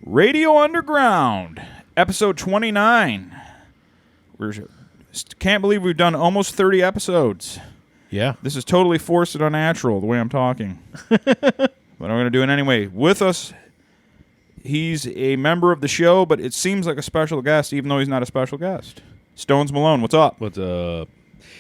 Radio Underground, episode 29. Can't believe we've done almost 30 episodes. Yeah. This is totally forced and unnatural, the way I'm talking. But I'm going to do it anyway. With us, he's a member of the show, but it seems like a special guest, even though he's not a special guest. Stones Malone, what's up? What's up?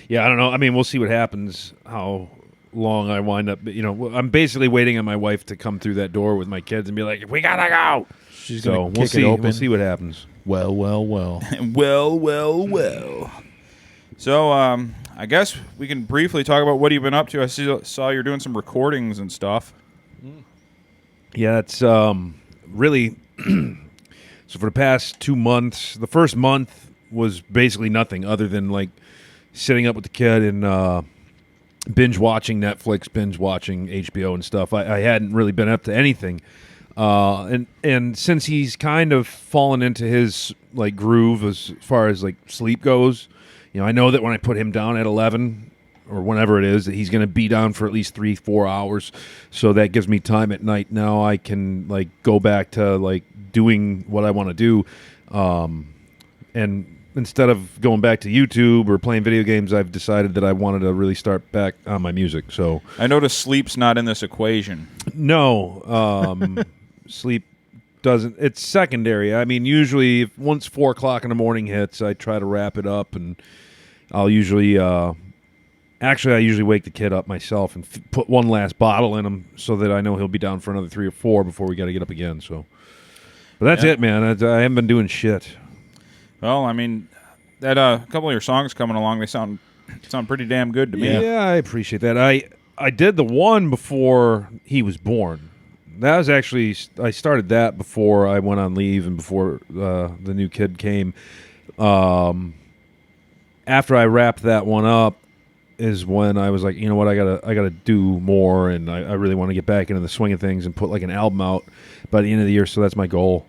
Yeah, I don't know. I mean, we'll see what happens, how long I wind up. You know, I'm basically waiting on my wife to come through that door with my kids and be like, we got to go. She's so going to we'll kick see. it open. We'll see what happens. Well. Well. So, I guess we can briefly talk about what you've been up to. I saw you're doing some recordings and stuff. Yeah, it's really... So for the past 2 months, the first month was basically nothing other than, like, sitting up with the kid and binge watching Netflix, binge watching HBO and stuff. I hadn't really been up to anything. And since he's kind of fallen into his like groove as far as like sleep goes, you know, I know that when I put him down at 11 or whenever it is, that he's going to be down for at least 3-4 hours. So that gives me time at night. Now I can like go back to like doing what I want to do. And instead of going back to YouTube or playing video games, I've decided that I wanted to really start back on my music. So I noticed sleep's not in this equation. No, sleep doesn't. It's secondary. I mean, usually once 4 o'clock in the morning hits, I try to wrap it up, and I'll usually, I usually wake the kid up myself and put one last bottle in him so that I know he'll be down for another 3 or 4 before we got to get up again. So, but that's it, man. I haven't been doing shit. Well, I mean, that couple of your songs coming along, they sound pretty damn good to me. Yeah, I appreciate that. I did the one before he was born. That was actually, I started that before I went on leave and before the new kid came. After I wrapped that one up is when I was like, you know what, I gotta do more, and I really want to get back into the swing of things and put like an album out by the end of the year. So that's my goal.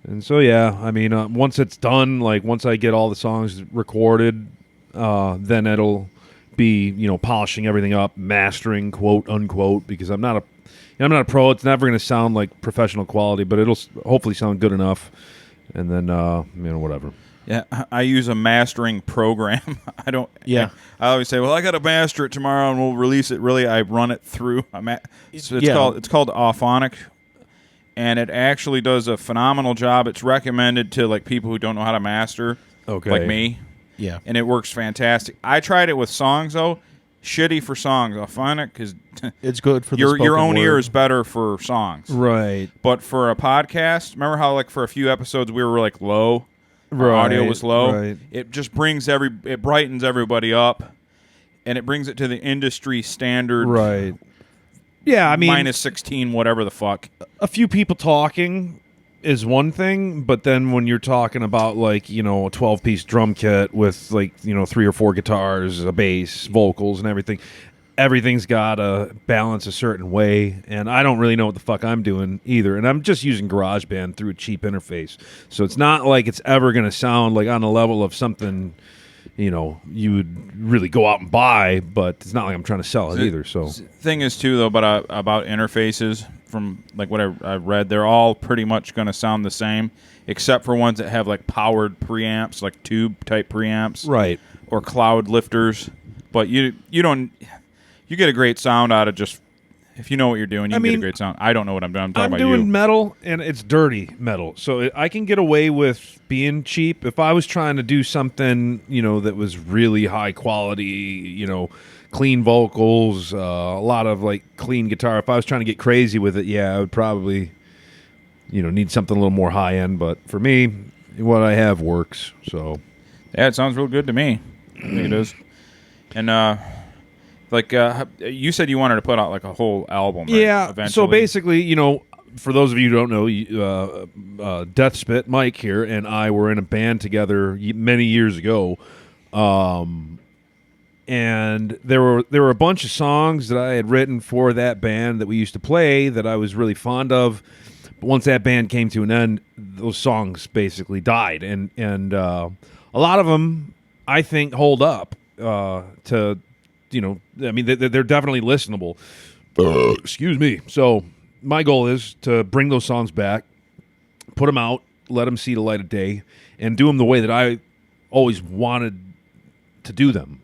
And so, yeah, I mean, once it's done, like once I get all the songs recorded, then it'll be, you know, polishing everything up, mastering, quote unquote, because I'm not a pro. It's never going to sound like professional quality, but it'll hopefully sound good enough. And then, you know, whatever. Yeah, I use a mastering program. I don't. Yeah. I always say, well, I got to master it tomorrow, and we'll release it. Really, I run it through. It's called Auphonic. And it actually does a phenomenal job. It's recommended to like people who don't know how to master, like me. Yeah. And it works fantastic. I tried it with songs though. Shitty for songs. I'll find it because it's good for the your own word. ear is better for songs, Right? But for a podcast, remember how like for a few episodes we were like low, our audio was low. Right. It just it brightens everybody up, and it brings it to the industry standard. Right. Yeah, I mean, minus 16, whatever the fuck. A few people talking is one thing, but then when you're talking about like, you know, a 12-piece drum kit with like, you know, 3 or 4 guitars, a bass, vocals, and everything's got to balance a certain way, and I don't really know what the fuck I'm doing either, and I'm just using GarageBand through a cheap interface, so it's not like it's ever going to sound like on the level of something, you know, you would really go out and buy, but it's not like I'm trying to sell it either. So thing is too though, about interfaces, from like what I read, they're all pretty much going to sound the same, except for ones that have like powered preamps, like tube type preamps, right, or cloud lifters. But you get a great sound out of just, if you know what you're doing, you can get a great sound. I don't know what I'm doing. I'm talking about you. I'm doing metal, and it's dirty metal, so I can get away with being cheap. If I was trying to do something, you know, that was really high quality, you know, clean vocals, a lot of like clean guitar. If I was trying to get crazy with it, yeah, I would probably, you know, need something a little more high end. But for me, what I have works. So yeah, it sounds real good to me. I think it is. And you said you wanted to put out like a whole album, right? Yeah. Eventually. So basically, you know, for those of you who don't know, Deathspit, Mike here, and I were in a band together many years ago, and there were a bunch of songs that I had written for that band that we used to play that I was really fond of. But once that band came to an end, those songs basically died, and a lot of them I think hold up to. You know, I mean, they're definitely listenable. Excuse me. So my goal is to bring those songs back, put them out, let them see the light of day, and do them the way that I always wanted to do them.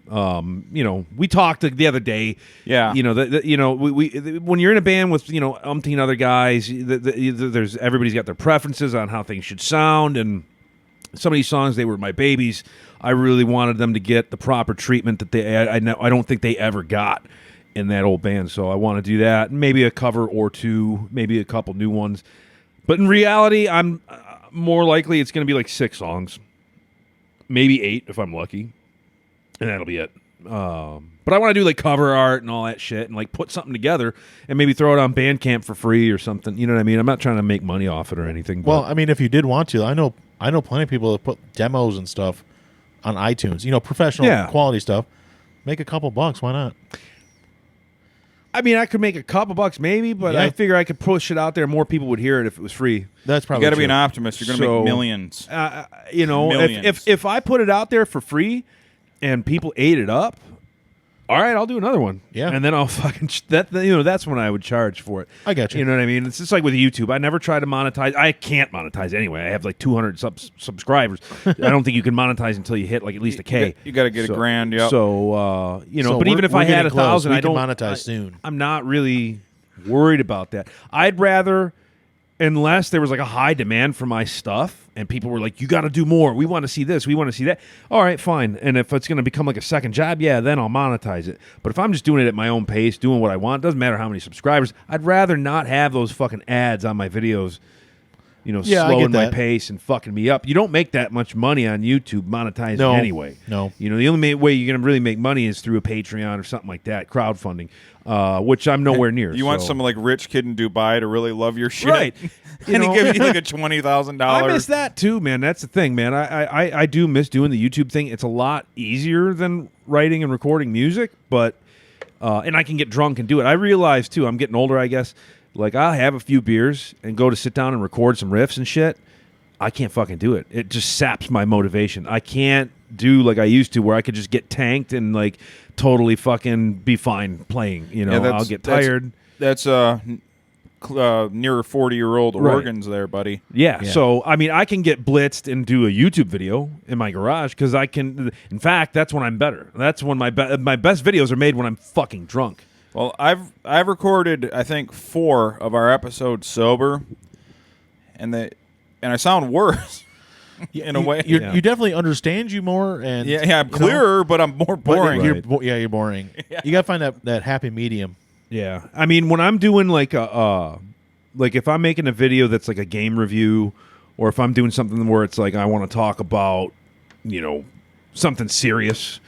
We talked the other day. Yeah. We when you're in a band with umpteen other guys, there's everybody's got their preferences on how things should sound, and some of these songs, they were my babies. I really wanted them to get the proper treatment that I don't think they ever got in that old band. So I want to do that. Maybe a cover or two, maybe a couple new ones. But in reality, I'm more likely it's going to be like 6 songs, maybe 8 if I'm lucky, and that'll be it. But I want to do like cover art and all that shit, and like put something together and maybe throw it on Bandcamp for free or something. You know what I mean? I'm not trying to make money off it or anything. Well, I mean, if you did want to, I know plenty of people that put demos and stuff on iTunes. Professional quality stuff. Make a couple bucks. Why not? I mean, I could make a couple bucks maybe, but I figure I could push it out there. More people would hear it if it was free. That's probably you got to be an optimist. You're going to make millions. Millions. If I put it out there for free and people ate it up, all right, I'll do another one. Yeah. And then I'll fucking that's when I would charge for it. I got you. You know what I mean? It's just like with YouTube. I never try to monetize. I can't monetize anyway. I have like 200 subscribers. I don't think you can monetize until you hit like at least a K. You got to get $1,000. Yep. So but even if I had 1,000, I don't monetize soon. I'm not really worried about that. I'd rather, unless there was like a high demand for my stuff and people were like, you got to do more. We want to see this. We want to see that. All right, fine. And if it's going to become like a second job, then I'll monetize it. But if I'm just doing it at my own pace, doing what I want, doesn't matter how many subscribers, I'd rather not have those fucking ads on my videos, slowing my pace and fucking me up. You don't make that much money on YouTube monetizing anyway. No. The only way you're going to really make money is through a Patreon or something like that, crowdfunding, which I'm nowhere near. You want some like rich kid in Dubai to really love your shit. Right. And he gives you like a $20,000. I miss that too, man. That's the thing, man. I do miss doing the YouTube thing. It's a lot easier than writing and recording music, but and I can get drunk and do it. I realize too, I'm getting older, I guess. Like, I'll have a few beers and go to sit down and record some riffs and shit. I can't fucking do it. It just saps my motivation. I can't do like I used to where I could just get tanked and like totally fucking be fine playing. I'll get tired. That's near 40-year-old organs there, buddy. Yeah. So, I mean, I can get blitzed and do a YouTube video in my garage because I can. In fact, that's when I'm better. That's when my best videos are made when I'm fucking drunk. Well, I've recorded I think 4 of our episodes sober, and I sound worse in a way. You definitely understand you more, and I'm clearer, but I'm more boring. You're boring. Yeah. You got to find that happy medium. Yeah, I mean, when I'm doing like like if I'm making a video that's like a game review, or if I'm doing something where it's like I want to talk about, something serious,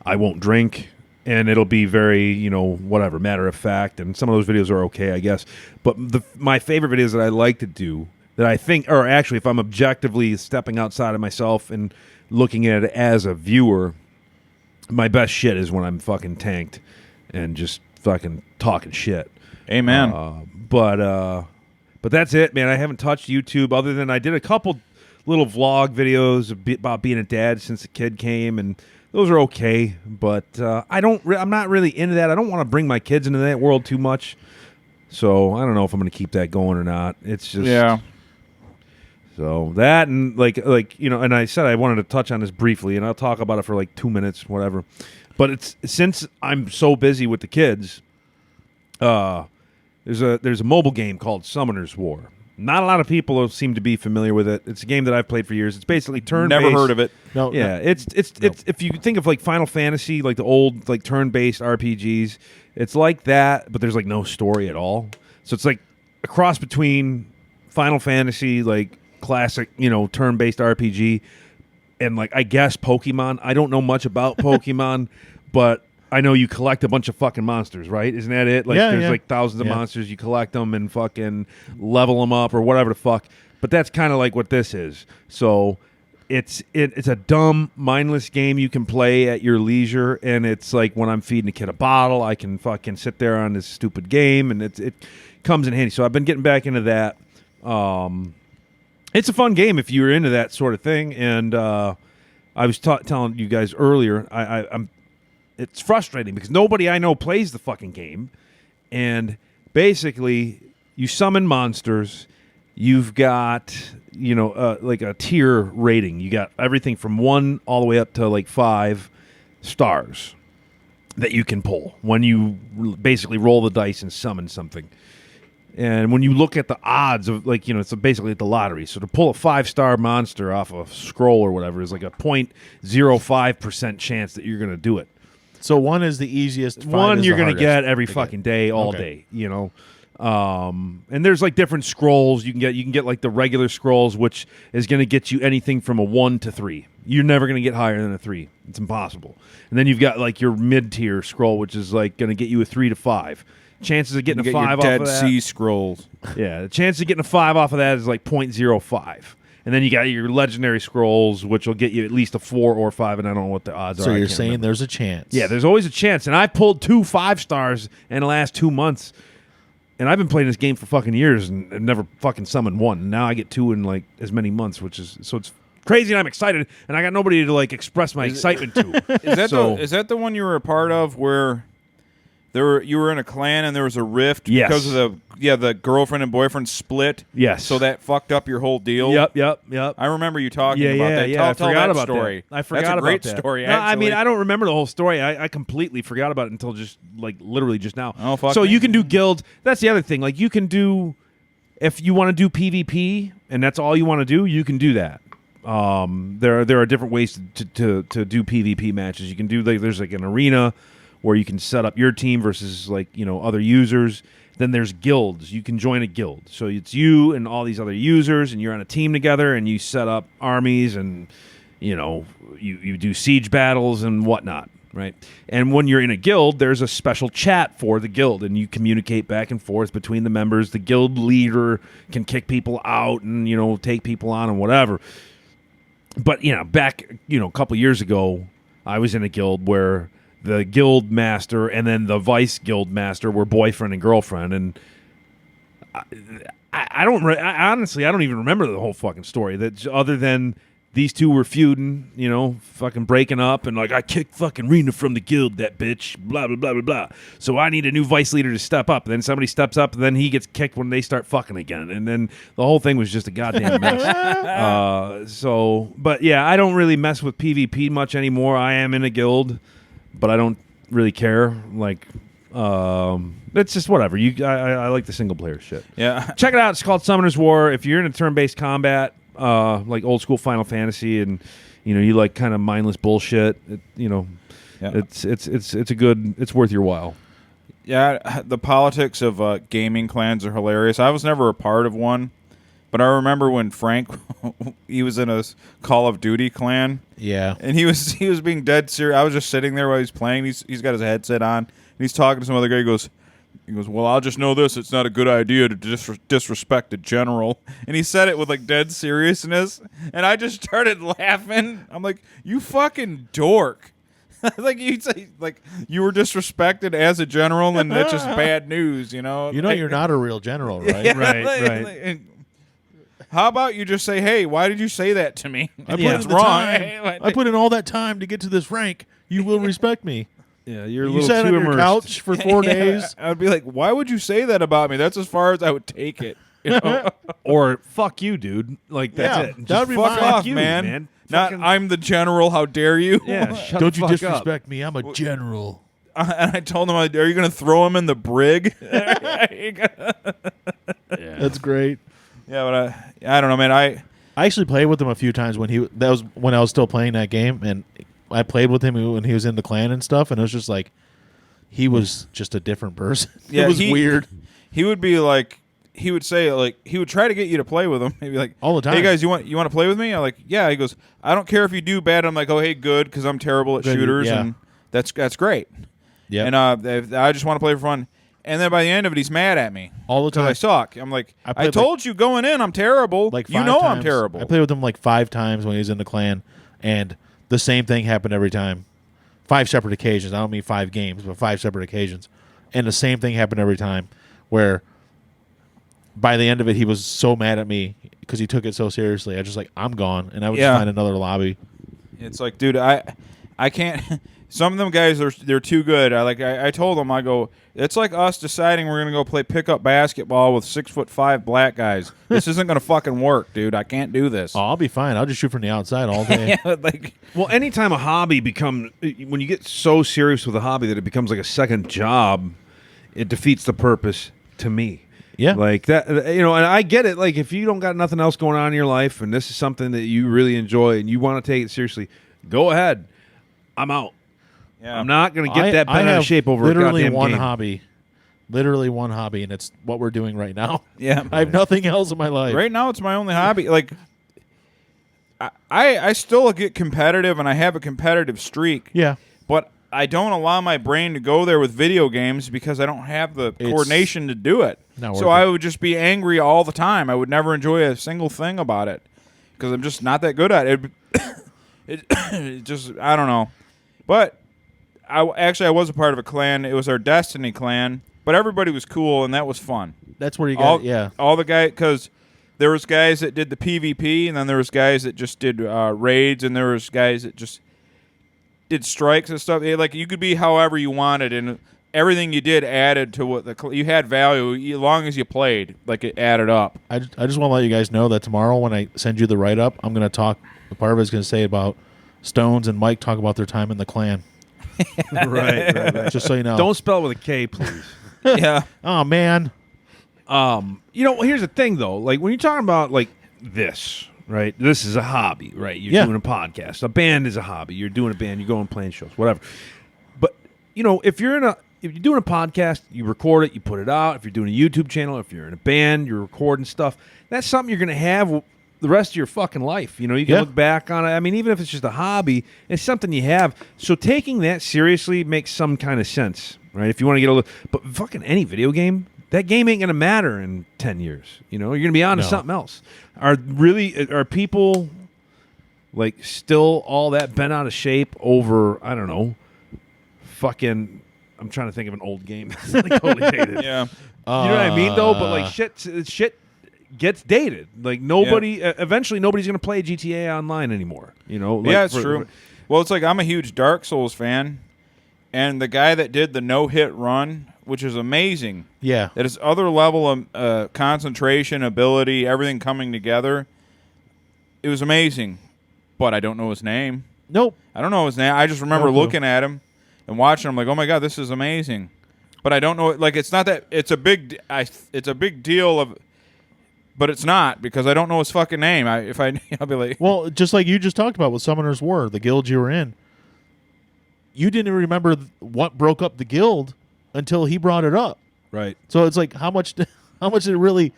I won't drink. And it'll be very, whatever, matter of fact. And some of those videos are okay, I guess. But my favorite videos that I like to do, that I think, or actually if I'm objectively stepping outside of myself and looking at it as a viewer, my best shit is when I'm fucking tanked and just fucking talking shit. Amen. But that's it, man. I haven't touched YouTube other than I did a couple little vlog videos about being a dad since the kid came, and those are okay, but I'm not really into that. I don't want to bring my kids into that world too much. So I don't know if I'm going to keep that going or not. It's just So that and like and I said I wanted to touch on this briefly, and I'll talk about it for like 2 minutes, whatever. But it's since I'm so busy with the kids, there's a mobile game called Summoner's War. Not a lot of people seem to be familiar with it. It's a game that I've played for years. It's basically turn-based. Never heard of it. No. Yeah, it's if you think of like Final Fantasy, like the old like turn-based RPGs, it's like that, but there's like no story at all. So it's like a cross between Final Fantasy, like classic, turn-based RPG, and like I guess Pokemon. I don't know much about Pokemon, but I know you collect a bunch of fucking monsters, right? Isn't that it? Like, there's like thousands of monsters. You collect them and fucking level them up or whatever the fuck. But that's kind of like what this is. So it's a dumb, mindless game you can play at your leisure. And it's like when I'm feeding a kid a bottle, I can fucking sit there on this stupid game, and it comes in handy. So I've been getting back into that. It's a fun game if you're into that sort of thing. And I was telling you guys earlier, it's frustrating because nobody I know plays the fucking game, and basically you summon monsters. You've got, like a tier rating. You got everything from 1 all the way up to like 5 stars that you can pull when you basically roll the dice and summon something. And when you look at the odds of, like, it's basically the lottery. So to pull a 5-star monster off a scroll or whatever is like a 0.05% chance that you're going to do it. So 1 is the easiest. 1 you're going to get every fucking day, all day, And there's like different scrolls you can get. You can get like the regular scrolls, which is going to get you anything from a 1 to 3. You're never going to get higher than a 3. It's impossible. And then you've got like your mid-tier scroll, which is like going to get you a 3 to 5. Chances of getting a 5 off of that. Dead Sea Scrolls. Yeah, the chance of getting a 5 off of that is like 0.05. And then you got your legendary scrolls, which will get you at least a 4 or 5, and I don't know what the odds are. So you're saying there's a chance? Yeah, there's always a chance. And I pulled 2 5-stars in the last 2 months. And I've been playing this game for fucking years and never fucking summoned 1. And now I get 2 in like as many months, so it's crazy and I'm excited. And I got nobody to like express my excitement to. Is that the one you were a part of where you were in a clan and there was a rift because of the girlfriend and boyfriend split? Yes. So that fucked up your whole deal? Yep. I remember you talking about that. Tell I forgot that about story. That. I forgot That's a great about that. story, No, actually. I mean, I don't remember the whole story. I completely forgot about it until just like literally just now. Oh, fuck So me. you can do guild. That's the other thing. Like you can do, if you want to do PvP and that's all you want to do, you can do that. There are different ways to do PvP matches. You can do there's like an arena where you can set up your team versus like other users. Then there's guilds. You can join a guild. So it's you and all these other users, and you're on a team together, and you set up armies, and you do siege battles and whatnot, right? And when you're in a guild, there's a special chat for the guild, and you communicate back and forth between the members. The guild leader can kick people out and take people on and whatever. But back a couple years ago, I was in a guild where the guild master and then the vice guild master were boyfriend and girlfriend, and I honestly don't even remember the whole fucking story. That other than these two were feuding, fucking breaking up, and like I kicked fucking Rena from the guild, that bitch, blah blah blah blah blah. So I need a new vice leader to step up. And then somebody steps up, and then he gets kicked when they start fucking again, and then the whole thing was just a goddamn mess. But yeah, I don't really mess with PvP much anymore. I am in a guild, but I don't really care. Like, it's just whatever. I like the single player shit. Yeah. Check it out. It's called Summoner's War. If you're in a turn-based combat, like old school Final Fantasy, and you like kind of mindless bullshit, it's worth your while. Yeah, the politics of gaming clans are hilarious. I was never a part of one, but I remember when Frank, he was in a Call of Duty clan. Yeah. And he was being dead serious. I was just sitting there while he's playing. He's got his headset on, and he's talking to some other guy. He goes, well, I'll just know this. It's not a good idea to disrespect a general. And he said it with like dead seriousness, and I just started laughing. I'm like, you fucking dork. Like you say, like you were disrespected as a general, and that's just bad news, you're not a real general, right? Yeah, right. How about you just say, hey, why did you say that to me? It's wrong. I put in all that time to get to this rank. You will respect me. Yeah, you're a you little sat too on your immersed. couch for 4 days. I'd be like, why would you say that about me? That's as far as I would take it. Or fuck you, dude. Like that's Yeah, it. that Just would be Fuck mine. off, you, man. Not Fucking- I'm the general. How dare you? Yeah, shut Don't the you fuck disrespect me. I'm a general. And I told him, are you going to throw him in the brig? That's great. Yeah, but I don't know, man. I actually played with him a few times when I was still playing that game, and I played with him when he was in the clan and stuff, and it was just like he was just a different person. Yeah, it was weird. He would be like, he would say, like, he would try to get you to play with him. He'd be like, all the time. Hey guys, you want to play with me? I'm like, yeah. He goes, I don't care if you do bad. I'm like, oh hey, good, because I'm terrible at shooters, and that's great. Yeah. And I just want to play for fun. And then by the end of it, he's mad at me all the time. I suck. I'm like, I told you going in, I'm terrible. Like I'm terrible. I played with him like 5 times when he was in the clan, and the same thing happened every time. 5 separate occasions. I don't mean 5 games, but 5 separate occasions. And the same thing happened every time, where by the end of it, he was so mad at me because he took it so seriously. I was just like, I'm gone, and I would just find another lobby. It's like, dude, I can't. Some of them guys they're too good. I told them, I go, it's like us deciding we're gonna go play pickup basketball with 6'5" black guys. This isn't gonna fucking work, dude. I can't do this. Oh, I'll be fine. I'll just shoot from the outside all day. Yeah, well, anytime a hobby when you get so serious with a hobby that it becomes like a second job, it defeats the purpose to me. Yeah. Like that, and I get it. Like if you don't got nothing else going on in your life and this is something that you really enjoy and you want to take it seriously, go ahead. I'm out. Yeah. I'm not going to get that bent out of shape over literally a goddamn one game. hobby. Literally one hobby, and it's what we're doing right now. Yeah. I have nothing else in my life. Right now, it's my only hobby. Like, I still get competitive, and I have a competitive streak. Yeah. But I don't allow my brain to go there with video games because I don't have the coordination to do it. So I would just be angry all the time. I would never enjoy a single thing about it because I'm just not that good at it. It just, I don't know. But I was a part of a clan. It was our Destiny clan, but everybody was cool, and that was fun. That's where you got all the guys, because there was guys that did the PvP, and then there was guys that just did raids, and there was guys that just did strikes and stuff. Like you could be however you wanted, and everything you did added to what you had value as long as you played. Like it added up. I just want to let you guys know that tomorrow when I send you the write up, I'm going to talk. Part of it is going to say about Stones and Mike talk about their time in the clan. right. Just so you know. Don't spell it with a K, please. Yeah. Oh man. Here's the thing though. Like when you're talking about like this, right? This is a hobby, right? You're doing a podcast. A band is a hobby. You're doing a band. You're going playing shows, whatever. But if you're doing a podcast, you record it, you put it out. If you're doing a YouTube channel, if you're in a band, you're recording stuff. That's something you're going to have the rest of your fucking life. You can look back on it. I mean, even if it's just a hobby, it's something you have. So taking that seriously makes some kind of sense, right? If you want to get a little, but fucking any video game, that game ain't gonna matter in 10 years. You're gonna be on to something else. Are people like still all that bent out of shape over? I don't know. Fucking, I'm trying to think of an old game. Like totally dated. Yeah. You know what I mean, though. But like shit gets dated. Like nobody, eventually nobody's going to play GTA Online anymore. Yeah, it's true. Well, it's like I'm a huge Dark Souls fan, and the guy that did the no-hit run, which is amazing. Yeah. That is other level of concentration, ability, everything coming together. It was amazing, but I don't know his name. Nope. I don't know his name. I just remember looking at him and watching him like, oh my God, this is amazing. But I don't know. Like, it's not that it's a big deal of. But it's not because I don't know his fucking name. I'll be like, well, just like you just talked about with Summoners War, the guild you were in. You didn't remember what broke up the guild until he brought it up. Right. So it's like how much did it really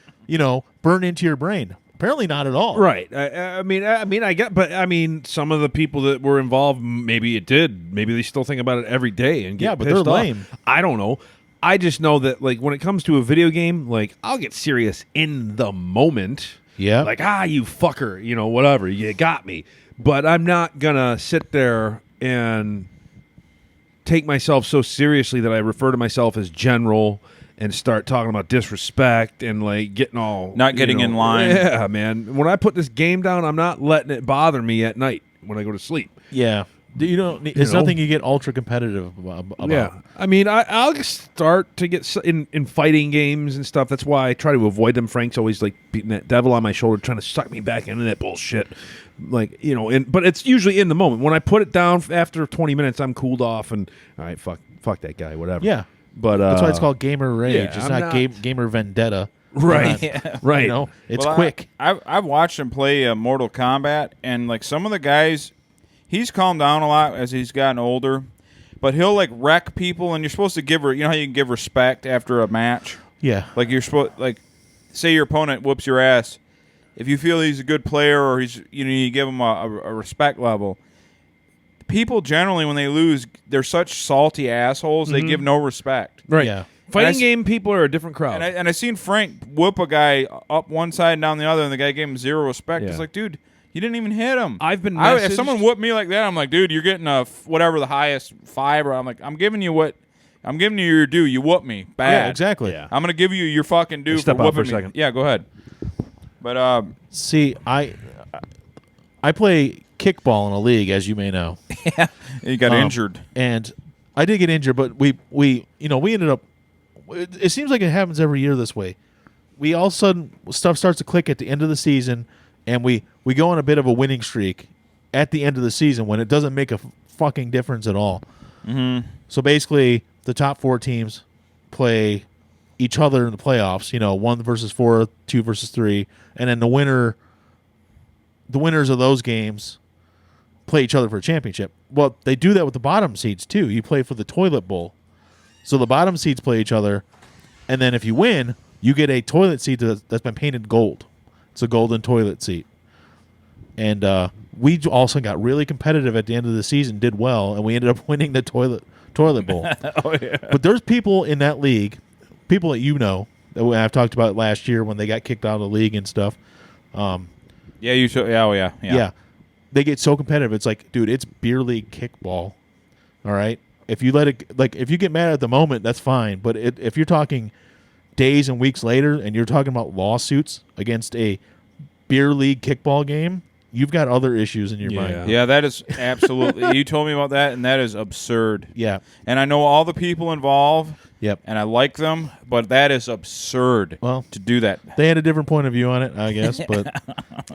burn into your brain? Apparently not at all. Right. I mean, some of the people that were involved, maybe it did. Maybe they still think about it every day and get but pissed they're off. lame. I don't know. I just know that, like, when it comes to a video game, like, I'll get serious in the moment. Yeah. Like, you fucker, whatever, you got me. But I'm not going to sit there and take myself so seriously that I refer to myself as general and start talking about disrespect and, like, getting all... Not getting in line. Yeah, man. When I put this game down, I'm not letting it bother me at night when I go to sleep. Yeah. It's nothing you get ultra competitive about. Yeah, I mean, I'll start to get in fighting games and stuff. That's why I try to avoid them. Frank's always like beating that devil on my shoulder, trying to suck me back into that bullshit. Like but it's usually in the moment. When I put it down after 20 minutes, I'm cooled off and all right, fuck that guy, whatever. Yeah, but that's why it's called gamer rage. Yeah, it's not gamer vendetta. Right, right. It's quick. I've watched him play Mortal Kombat, and like some of the guys. He's calmed down a lot as he's gotten older, but he'll like wreck people, and you're supposed to give her. You know how you can give respect after a match. Yeah, like you're supposed say your opponent whoops your ass. If you feel he's a good player or he's you give him a respect level. People generally when they lose, they're such salty assholes. They give no respect. Right. Yeah. Fighting game people are a different crowd. And I seen Frank whoop a guy up one side and down the other, and the guy gave him zero respect. Yeah. It's like, dude. You didn't even hit him. If someone whooped me like that, I'm like, dude, you're getting whatever the highest 5. Or I'm like, I'm giving you your due. You whooped me bad. Yeah, exactly. Yeah. I'm gonna give you your fucking due. Step for out for whooping a second. Me. Yeah, go ahead. But see, I I play kickball in a league, as you may know. Yeah, you got injured, and I did get injured, but we ended up. It seems like it happens every year this way. We all of a sudden stuff starts to click at the end of the season, and we go on a bit of a winning streak at the end of the season when it doesn't make a fucking difference at all. Mm-hmm. So basically, the top 4 teams play each other in the playoffs. 1 versus 4, 2 versus 3, and then the winners of those games play each other for a championship. Well, they do that with the bottom seeds too. You play for the toilet bowl. So the bottom seeds play each other, and then if you win, you get a toilet seat that's been painted gold. It's a golden toilet seat. And we also got really competitive at the end of the season, did well, and we ended up winning the toilet bowl. Oh yeah. But there's people in that league, people that that I've talked about last year when they got kicked out of the league and stuff. Yeah, you should. Oh yeah. Yeah. They get so competitive. It's like, dude, it's beer league kickball. All right. If you let it, if you get mad at the moment, that's fine. But if you're talking days and weeks later, and you're talking about lawsuits against a beer league kickball game, you've got other issues in your mind. Yeah, that is absolutely. You told me about that, and that is absurd. Yeah. And I know all the people involved. Yep. And I like them, but that is absurd. Well, to do that, they had a different point of view on it, I guess, but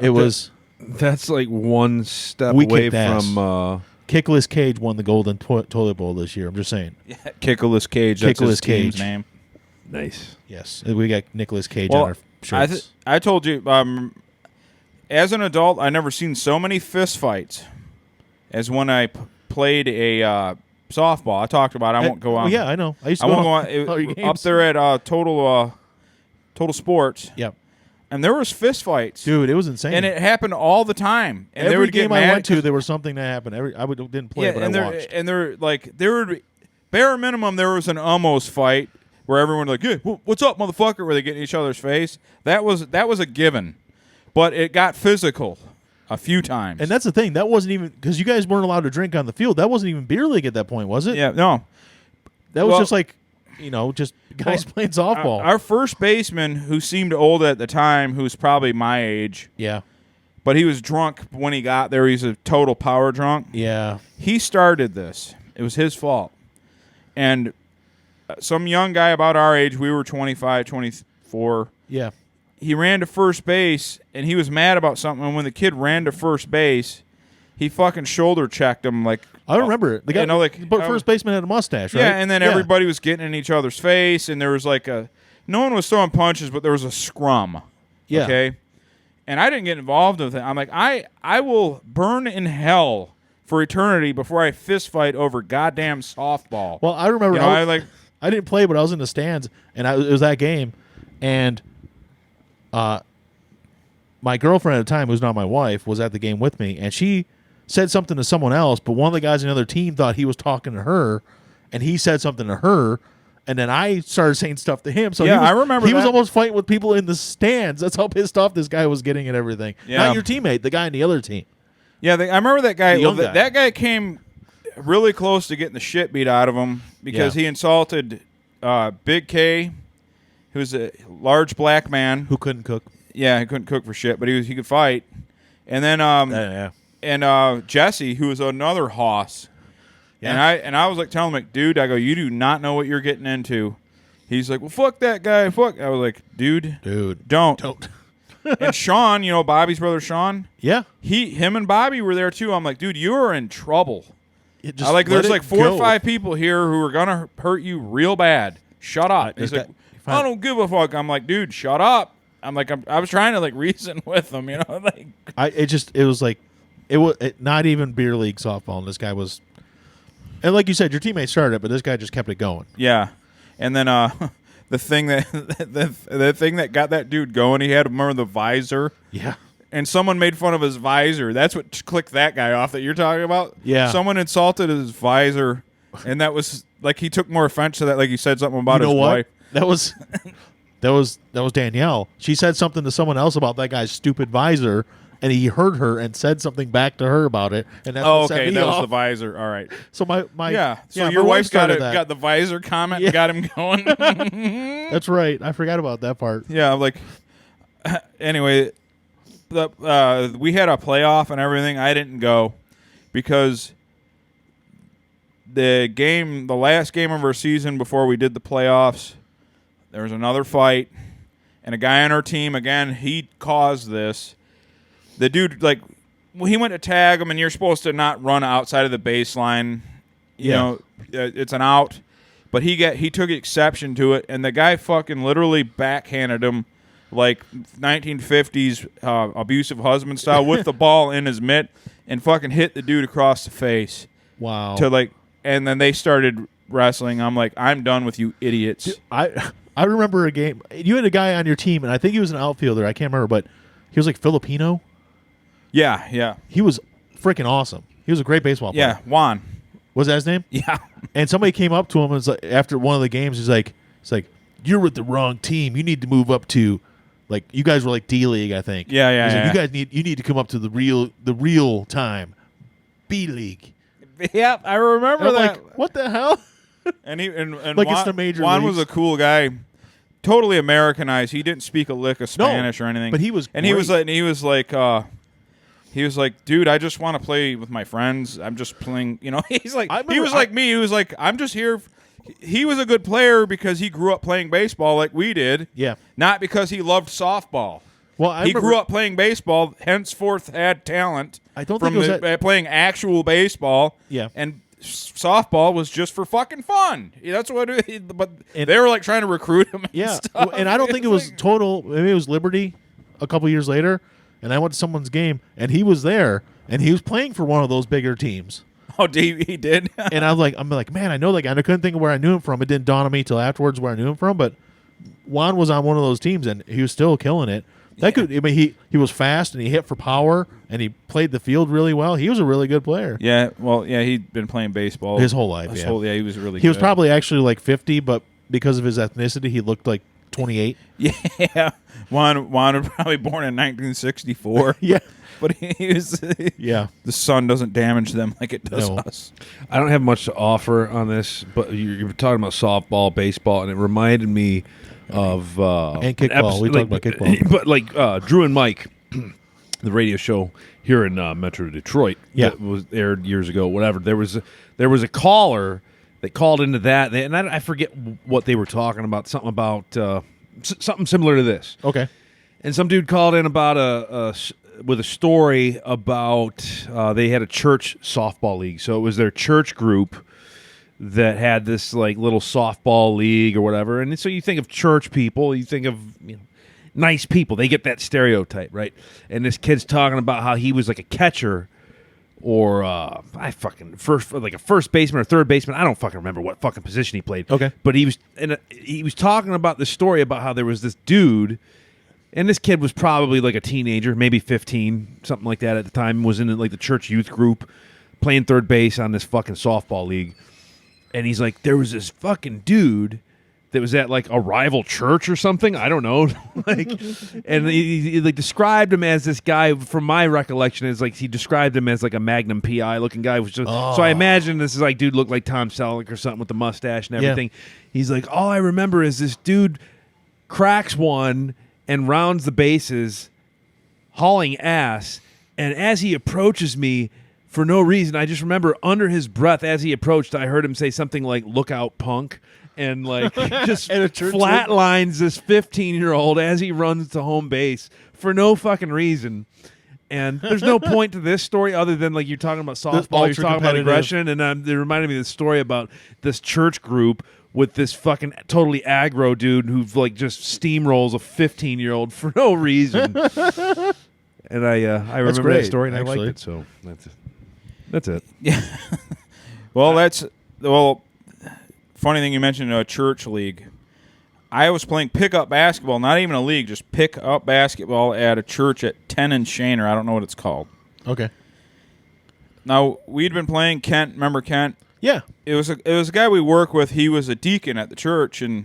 it was. That's like one step away from. Kickless Cage won the Golden Toilet Bowl this year. I'm just saying. Yeah, Kickless Cage. That's his team's Cage. Name. Nice. Yes, we got Nicolas Cage on our shirts. I told you, as an adult, I never seen so many fist fights as when I played a softball. I talked about it. I won't go on. Yeah, I know. I used to won't go on. Up there at Total Sports. Yep. And there was fist fights, dude. It was insane, and it happened all the time. And every they would game get mad I went to, there was something that happened. Didn't play, but I watched. And there would be, bare minimum, there was an almost fight where everyone was like, "Yeah, what's up, motherfucker?" Where they get in each other's face. That was a given, but it got physical a few times. And that's the thing. That wasn't even because you guys weren't allowed to drink on the field. That wasn't even beer league at that point, was it? Yeah, no. That was just like. Just guys playing softball. Our first baseman, who seemed old at the time, who was probably my age. Yeah. But he was drunk when he got there. He's a total power drunk. Yeah. He started this. It was his fault. And some young guy about our age, we were 25, 24. Yeah. He ran to first base, and he was mad about something. And when the kid ran to first base, he fucking shoulder checked him like. I remember it. The guy, but first baseman had a mustache, right? Yeah, and then everybody was getting in each other's face, and there was like no one was throwing punches, but there was a scrum. Yeah. Okay. And I didn't get involved with it. I'm like, I will burn in hell for eternity before I fist fight over goddamn softball. Well, I remember I didn't play, but I was in the stands, and it was that game, and my girlfriend at the time, who's not my wife, was at the game with me, and she said something to someone else, but one of the guys in the other team thought he was talking to her, and he said something to her, and then I started saying stuff to him. So I remember he was almost fighting with people in the stands. That's how pissed off this guy was getting at everything. Yeah. Not your teammate, the guy in the other team. Yeah, I remember that guy. Well, guy. That guy came really close to getting the shit beat out of him because he insulted Big K, who's a large black man who couldn't cook. Yeah, he couldn't cook for shit, but he could fight. And then and Jesse, who was another hoss. Yeah. And I was like telling him, like, dude, I go, you do not know what you're getting into. He's like, well, fuck that guy. Fuck. I was like, dude, don't. And Sean, Bobby's brother Sean. Yeah. Him and Bobby were there too. I'm like, dude, you are in trouble. There's like 4 or 5 people here who are gonna hurt you real bad. Shut up. He's like, I don't give a fuck. I'm like, dude, shut up. I'm like, I was trying to like reason with them, like. It was not even beer league softball, and this guy was. And like you said, your teammate started it, but this guy just kept it going. Yeah, and then the thing that got that dude going, he had, remember the visor? Yeah. And someone made fun of his visor. That's what clicked that guy off that you're talking about. Yeah. Someone insulted his visor, and that was like he took more offense to that. Like he said something about his wife. That was Danielle. She said something to someone else about that guy's stupid visor. And he heard her and said something back to her about it, and that's what set me that off. was the visor. All right. So your wife got the visor comment, and got him going. That's right. I forgot about that part. Yeah, like anyway, we had a playoff and everything. I didn't go because the last game of our season before we did the playoffs, there was another fight, and a guy on our team, again, he caused this. The dude, like, he went to tag him, and you're supposed to not run outside of the baseline. You know, it's an out. But he took exception to it, and the guy fucking literally backhanded him like 1950s abusive husband style with the ball in his mitt and fucking hit the dude across the face. Wow. And then they started wrestling. I'm like, I'm done with you idiots. Dude, I remember a game. You had a guy on your team, and I think he was an outfielder. I can't remember, but he was like Filipino. Yeah. He was freaking awesome. He was a great baseball player. Yeah, Juan. Was that his name? Yeah. And somebody came up to him and was like, after one of the games, he's like, you're with the wrong team. You need to move up to, like, you guys were like D-League, I think. Yeah. He's like, you guys need to come up to the real time B-League. Yep, I remember And I'm that. like, what the hell? And Like Juan, it's the major Juan leagues. was a cool guy, totally Americanized. He didn't speak a lick of Spanish or anything. But he was and great. he was like, dude, I just want to play with my friends. I'm just playing, you know. He was like me. He was like, I'm just here. He was a good player because he grew up playing baseball like we did. Yeah. Not because he loved softball. Well, He grew up playing baseball, henceforth had talent. I don't think it was playing actual baseball. Yeah. And softball was just for fucking fun. That's what they were like trying to recruit him. Yeah. And, Well, and I don't think it was total. Maybe it was Liberty a couple years later, and I went to someone's game, and he was there, and he was playing for one of those bigger teams. Oh, he did. And I'm like, man, I know that guy. And I couldn't think of where I knew him from. It didn't dawn on me till afterwards where I knew him from. But Juan was on one of those teams, and he was still killing it. He was fast, and he hit for power, and he played the field really well. He was a really good player. Yeah, well, yeah, he'd been playing baseball His whole life. He was really. He was good. probably actually like 50, but because of his ethnicity, he looked like 28. Yeah, Juan was probably born in 1964. Yeah. But he was. Yeah. The sun doesn't damage them like it does us. I don't have much to offer on this, but you were talking about softball, baseball, and it reminded me of and kickball. We talked about kickball, but like Drew and Mike, the radio show here in Metro Detroit, that was aired years ago. Whatever. There was a caller that called into that, and I forget what they were talking about. Something about something similar to this. Okay. And some dude called in about with a story about they had a church softball league. So it was their church group that had this like little softball league or whatever. And so you think of church people, you think of nice people. They get that stereotype, right? And this kid's talking about how he was like a catcher or a first baseman or third baseman. I don't fucking remember what fucking position he played. Okay. But he was talking about the story about how there was this dude. And this kid was probably like a teenager, maybe 15, something like that at the time, was in like the church youth group playing third base on this fucking softball league. And he's like, there was this fucking dude that was at like a rival church or something. I don't know. And he like described him as this guy, from my recollection, is like he described him as like a Magnum PI looking guy. So I imagine this is like dude looked like Tom Selleck or something with the mustache and everything. Yeah. He's like, all I remember is this dude cracks one and rounds the bases, hauling ass. And as he approaches me, for no reason, I just remember under his breath as he approached, I heard him say something like, "Look out, punk." And like just flatlines this 15-year-old as he runs to home base for no fucking reason. And there's no point to this story other than like you're talking about softball, you're talking about aggression, and it reminded me of this story about this church group with this fucking totally aggro dude who like just steamrolls a 15-year-old for no reason. And I remember that story and I liked it. So that's it. Yeah. Funny thing you mentioned a church league. I was playing pickup basketball, not even a league, just pick-up basketball at a church at 10 and Shaner. I don't know what it's called. Okay. Now, we'd been playing Kent. Remember Kent? Yeah. It was a guy we work with. He was a deacon at the church, and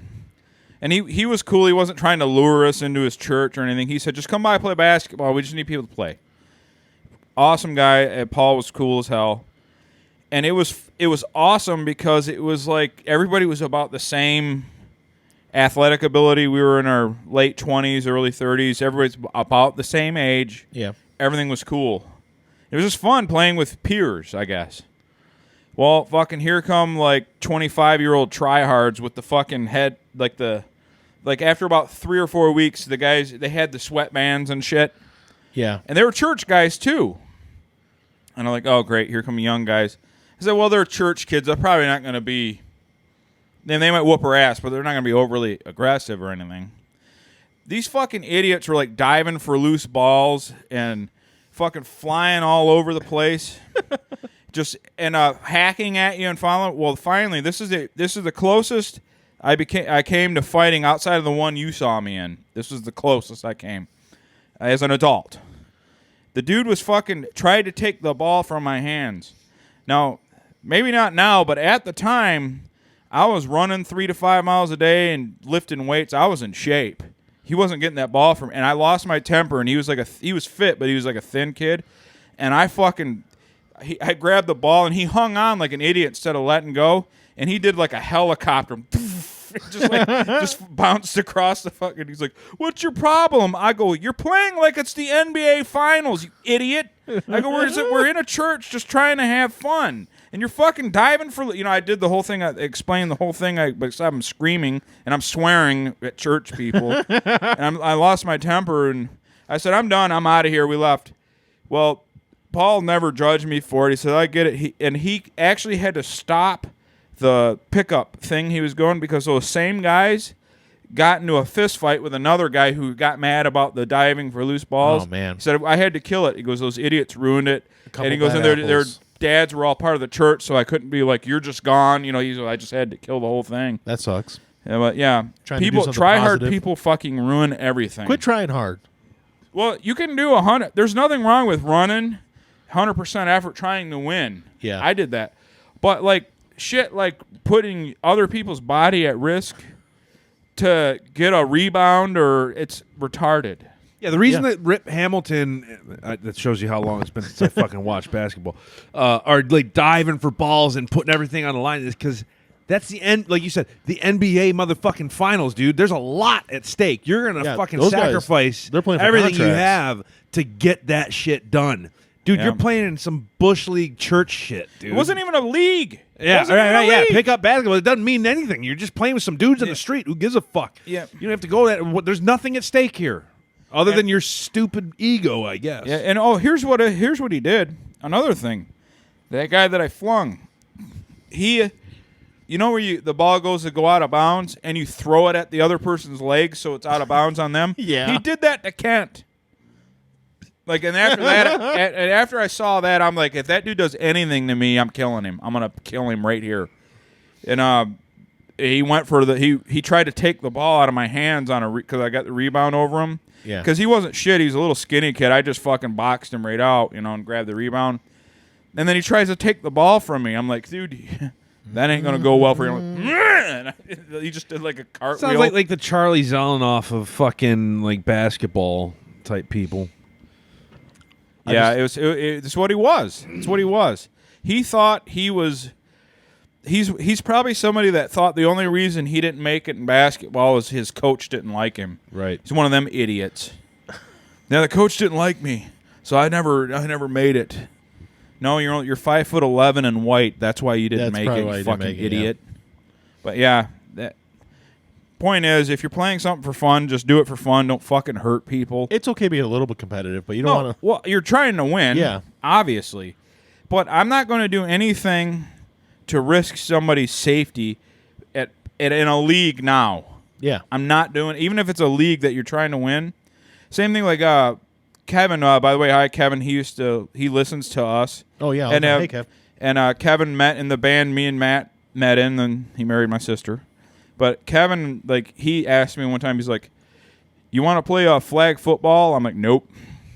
he was cool. He wasn't trying to lure us into his church or anything. He said, just come by, play basketball. We just need people to play. Awesome guy. Paul was cool as hell. And it was awesome because it was like everybody was about the same athletic ability, we were in our late 20s, early 30s. Everybody's about the same age. Yeah. Everything was cool. It was just fun playing with peers, I guess. Well, fucking here come like 25-year-old tryhards with the fucking head, like after about 3 or 4 weeks, the guys, they had the sweatbands and shit. Yeah. And they were church guys too. And I'm like, oh great, here come young guys. I said, well, they're church kids. They're probably not going to be, they might whoop her ass, but they're not going to be overly aggressive or anything. These fucking idiots were like diving for loose balls and fucking flying all over the place, just and hacking at you and following. Well, finally, this is the closest I came to fighting outside of the one you saw me in. This was the closest I came as an adult. The dude was fucking tried to take the ball from my hands. Now, maybe not now, but at the time, I was running 3 to 5 miles a day and lifting weights. I was in shape. He wasn't getting that ball from, and I lost my temper. And he was he was fit, but he was like a thin kid. And I grabbed the ball, and he hung on like an idiot instead of letting go. And he did like a helicopter, just bounced across the fucking. He's like, "What's your problem?" I go, "You're playing like it's the NBA Finals, you idiot." I go, "We're in a church, just trying to have fun." And you're fucking diving for, I did the whole thing. I explained the whole thing. I'm screaming and I'm swearing at church people. And I lost my temper and I said, I'm done. I'm out of here. We left. Well, Paul never judged me for it. He said, I get it. He actually had to stop the pickup thing he was going because those same guys got into a fist fight with another guy who got mad about the diving for loose balls. Oh, man. He said, I had to kill it. He goes, those idiots ruined it. And he goes, and their dads were all part of the church, so I couldn't be like, you're just gone. I just had to kill the whole thing. That sucks. Yeah, but yeah, people try hard. People fucking ruin everything. Quit trying hard. Well, you can do 100. There's nothing wrong with running 100% effort trying to win. Yeah, I did that. But like shit, like putting other people's body at risk to get a rebound, or it's retarded. Yeah, the reason that Rip Hamilton, that shows you how long it's been since I fucking watched basketball, are like diving for balls and putting everything on the line is because that's the end, like you said, the NBA motherfucking finals, dude. There's a lot at stake. You're going to fucking sacrifice everything you have to get that shit done. Dude, you're playing in some Bush League church shit, dude. It wasn't even a league. Yeah, right. Pick up basketball. It doesn't mean anything. You're just playing with some dudes in the street. Who gives a fuck? Yeah. You don't have to go that. There's nothing at stake here. Other than your stupid ego, I guess. Yeah, and here's what he did. Another thing, that guy that I flung, where the ball goes to go out of bounds and you throw it at the other person's legs so it's out of bounds on them. Yeah, he did that to Kent. Like, and after that, and after I saw that, I'm like, if that dude does anything to me, I'm killing him. I'm gonna kill him right here. And he went for he tried to take the ball out of my hands because I got the rebound over him. Yeah. Because he wasn't shit. He's a little skinny kid. I just fucking boxed him right out, and grabbed the rebound. And then he tries to take the ball from me. I'm like, dude, that ain't going to go well for you. He just did like a cartwheel. Sounds like the Charlie Zelenoff of fucking like basketball type people. Yeah, it's what he was. It's what he was. He thought he was... He's probably somebody that thought the only reason he didn't make it in basketball was his coach didn't like him. Right. He's one of them idiots. Now the coach didn't like me, so I never made it. No, you're 5'11" and white. That's why you didn't make it, you fucking idiot. Yeah. But yeah, that point is, if you're playing something for fun, just do it for fun. Don't fucking hurt people. It's okay being a little bit competitive, but you don't want to. Well, you're trying to win. Yeah, obviously, but I'm not going to do anything to risk somebody's safety in a league now. Yeah. I'm not doing, even if it's a league that you're trying to win. Same thing like Kevin, by the way, hi Kevin, he listens to us. Oh yeah. And hey Kev. And Kevin met in the band me and Matt met in, then he married my sister. But Kevin, like, he asked me one time, he's like, you want to play flag football? I'm like, nope.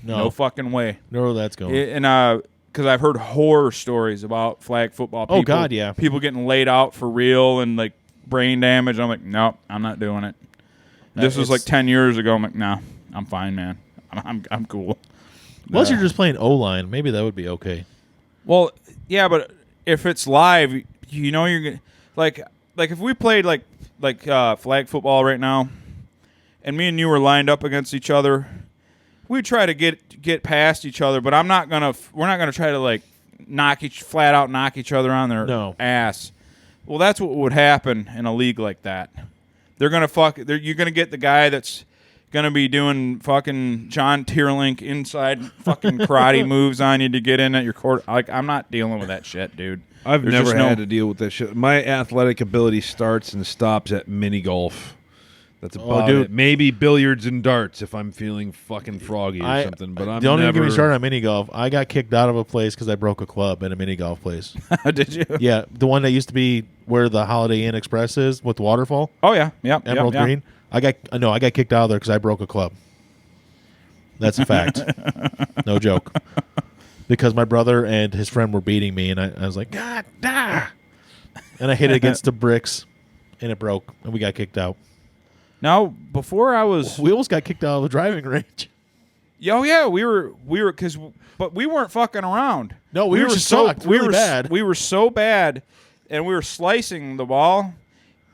No fucking way. No, that's going. And because I've heard horror stories about flag football. People, oh, God, yeah. People getting laid out for real and, like, brain damage. I'm like, nope, I'm not doing it. This was, like, 10 years ago. I'm like, no, I'm fine, man. I'm cool. Unless you're just playing O-line, maybe that would be okay. Well, yeah, but if it's live, you're going to... Like, if we played like flag football right now, and me and you were lined up against each other, we'd try to get past each other. But we're not gonna try to like flat out knock each other on their ass. Well, that's what would happen in a league like that. They're gonna you're gonna get the guy that's gonna be doing fucking John Tierlink inside fucking karate moves on you to get in at your court. Like, I'm not dealing with that shit, dude. I've never had to deal with that shit. My athletic ability starts and stops at mini golf. That's about it. Maybe billiards and darts if I'm feeling fucking froggy or something. But I'm don't even get me started on mini golf. I got kicked out of a place because I broke a club at a mini golf place. Did you? Yeah, the one that used to be where the Holiday Inn Express is with the waterfall. Oh yeah, yep. Emerald Green. I got kicked out of there because I broke a club. That's a fact. No joke. Because my brother and his friend were beating me, and I was like, God, nah! And I hit it against the bricks, and it broke, and we got kicked out. Now, before I was... We almost got kicked out of the driving range. Oh, yeah, we were but we weren't fucking around. No, we were sucked really bad. We were so bad, and we were slicing the ball.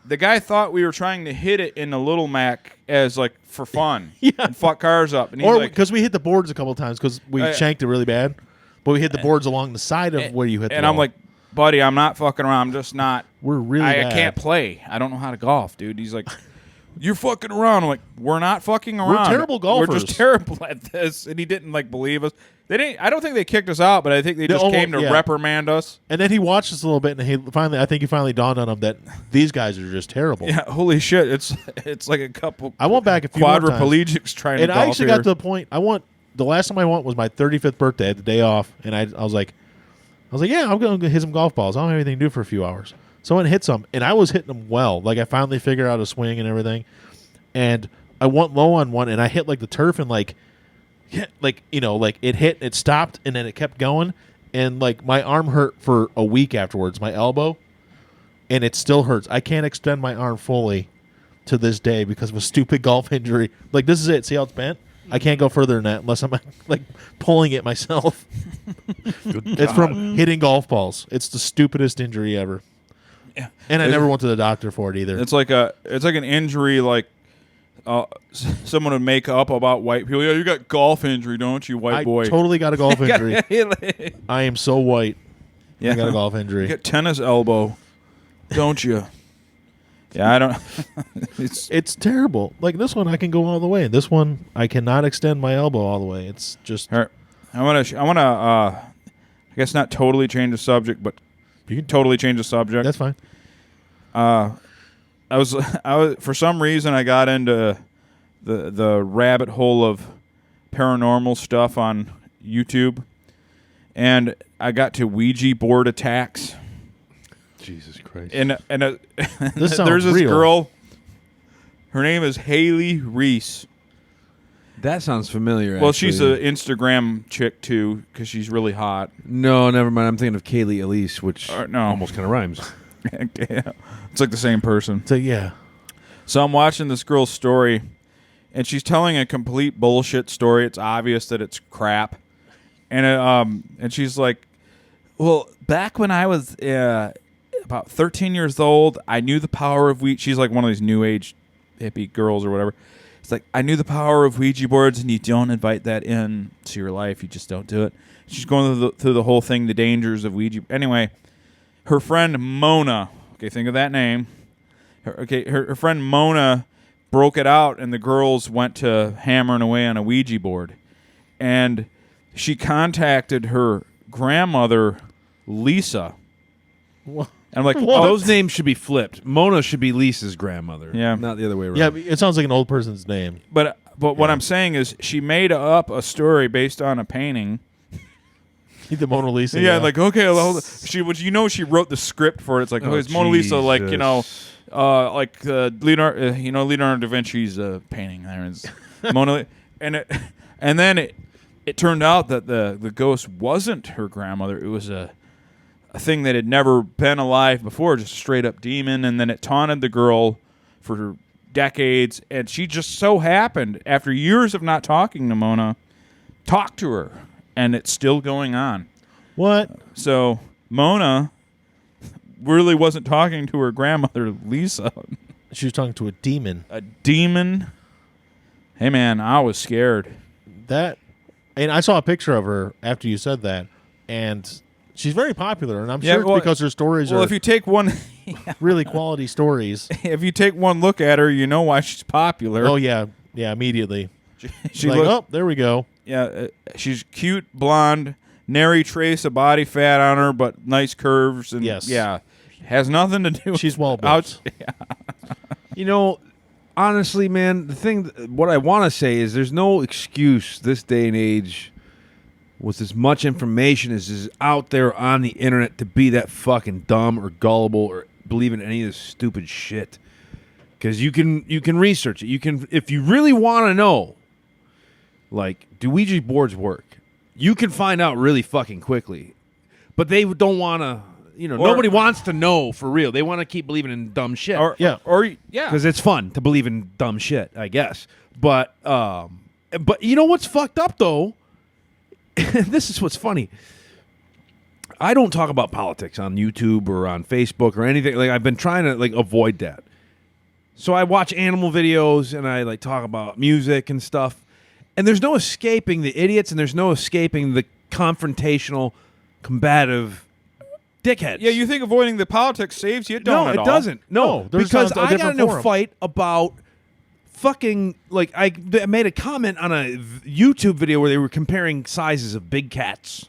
The guy thought we were trying to hit it in the Little Mac as, like, for fun. And fuck cars up. And or because we hit the boards a couple of times because we shanked it really bad. But we hit the boards along the side of where you hit the ball. And I'm like, buddy, I'm not fucking around. I'm just not. We're really bad. I can't play. I don't know how to golf, dude. He's like, you're fucking around. I'm like, we're not fucking around. We're terrible golfers. We're just terrible at this. And he didn't, like, believe us. They didn't. I don't think they kicked us out, but I think they just came to reprimand us. And then he watched us a little bit, and I think he finally dawned on him that these guys are just terrible. Yeah, holy shit. It's like a couple I went back a few more times. Quadriplegics trying to golf. And I actually got to the point, the last time I went was my 35th birthday, the day off, and I was like, yeah, I'm going to hit some golf balls. I don't have anything to do for a few hours. So I went and hit some, and I was hitting them well. Like, I finally figured out a swing and everything. And I went low on one, and I hit, like, the turf, and, like, it hit, it stopped, and then it kept going. And, like, my arm hurt for a week afterwards, my elbow, and it still hurts. I can't extend my arm fully to this day because of a stupid golf injury. Like, this is it. See how it's bent? I can't go further than that unless I'm, like, pulling it myself. It's from hitting golf balls. It's the stupidest injury ever. Yeah. And I never went to the doctor for it either. It's like an injury like someone would make up about white people. Yeah, you got golf injury, don't you, white boy? I totally got a golf injury. I am so white. Yeah. I got a golf injury. You got tennis elbow, don't you? Yeah, I don't. It's terrible. Like, this one, I can go all the way. This one, I cannot extend my elbow all the way. It's just. I want to. I guess not totally change the subject, but you can totally change the subject. That's fine. I was for some reason I got into the rabbit hole of paranormal stuff on YouTube, and I got to Ouija board attacks. Jesus Christ! This there's this real. girl. Her name is Haley Reese. That sounds familiar. Well, she's an Instagram chick too because she's really hot. No, never mind. I'm thinking of Kaylee Elise, which almost kind of rhymes. Yeah. It's like the same person. So yeah. So I'm watching this girl's story, and she's telling a complete bullshit story. It's obvious that it's crap, and she's like, "Well, back when I was about 13 years old, I knew the power of Ouija." She's like one of these new age hippie girls or whatever. It's like, I knew the power of Ouija boards, and you don't invite that into your life. You just don't do it. She's going through the whole thing, the dangers of Ouija. Anyway, her friend Mona. Okay, think of that name. Her friend Mona broke it out, and the girls went to hammering away on a Ouija board. And she contacted her grandmother, Lisa. What? And I'm like, those names should be flipped. Mona should be Lisa's grandmother. Yeah. Not the other way around. Yeah, it sounds like an old person's name. But what I'm saying is she made up a story based on a painting. The Mona Lisa. Yeah, like, okay, well, she wrote the script for it. It's like, it's Mona Lisa, like, like Leonardo da Vinci's painting. There is Mona, and then it turned out that the ghost wasn't her grandmother. It was a thing that had never been alive before, just a straight up demon. And then it taunted the girl for decades, and she just so happened, after years of not talking to Mona, talked to her. And it's still going on. What? So Mona really wasn't talking to her grandmother, Lisa. She was talking to a demon. A demon? Hey, man, I was scared. And I saw a picture of her after you said that, and she's very popular, and I'm sure it's because her stories are if you take one, really quality stories. If you take one look at her, you know why she's popular. Oh, yeah. Yeah, immediately. She like, oh, there we go. Yeah, she's cute, blonde, nary trace of body fat on her, but nice curves. And yes. Yeah, has nothing to do with... She's well built. Yeah. Honestly, man, what I want to say is there's no excuse this day and age with as much information as is out there on the internet to be that fucking dumb or gullible or believe in any of this stupid shit. Because you can research it. You can, if you really want to know, like, do Ouija boards work? You can find out really fucking quickly. But they don't want to... nobody wants to know for real. They want to keep believing in dumb shit. Because it's fun to believe in dumb shit, I guess. But you know what's fucked up though? This is what's funny. I don't talk about politics on YouTube or on Facebook or anything. Like, I've been trying to avoid that. So I watch animal videos and I talk about music and stuff. And there's no escaping the idiots and there's no escaping the confrontational, combative dickheads. Yeah, you think avoiding the politics saves you? No, it doesn't. No, because I got into a fight about fucking, I made a comment on a YouTube video where they were comparing sizes of big cats.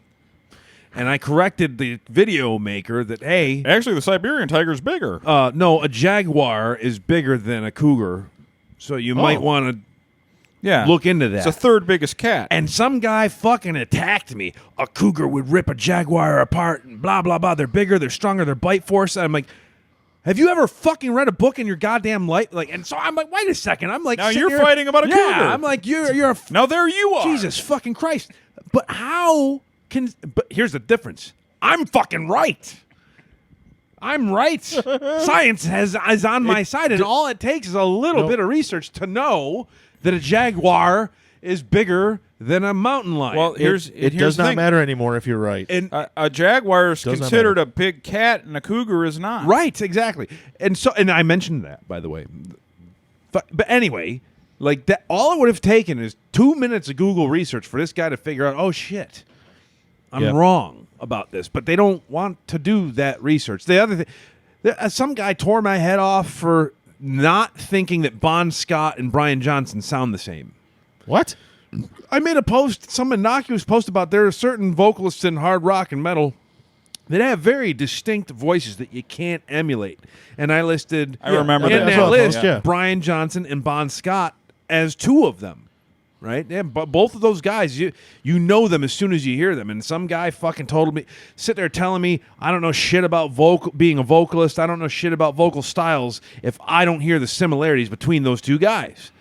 And I corrected the video maker that, hey... Actually, the Siberian tiger's bigger. No, a jaguar is bigger than a cougar. So you might want to... Yeah. Look into that. It's the third biggest cat. And some guy fucking attacked me. A cougar would rip a jaguar apart and blah, blah, blah. They're bigger, they're stronger, their bite force. And I'm like, have you ever fucking read a book in your goddamn life? And so I'm like, wait a second. I'm like, now you're fighting about a cougar. I'm like, you're a... Now there you are. Jesus fucking Christ. But how can... But here's the difference. I'm fucking right. I'm right. Science is on my side. And all it takes is a little bit of research to know that a jaguar is bigger than a mountain lion. Well, it does not matter anymore if you're right. And a jaguar is considered a big cat, and a cougar is not. Right, exactly. And I mentioned that, by the way. But anyway, that, all it would have taken is 2 minutes of Google research for this guy to figure out, oh shit, I'm wrong about this. But they don't want to do that research. The other thing, some guy tore my head off for not thinking that Bon Scott and Brian Johnson sound the same. What? I made a post, some innocuous post about there are certain vocalists in hard rock and metal that have very distinct voices that you can't emulate. And I listed remember in that list Brian Johnson and Bon Scott as two of them. Right? Yeah, but both of those guys, you know them as soon as you hear them. And some guy fucking told me, sit there telling me, I don't know shit about being a vocalist. I don't know shit about vocal styles if I don't hear the similarities between those two guys.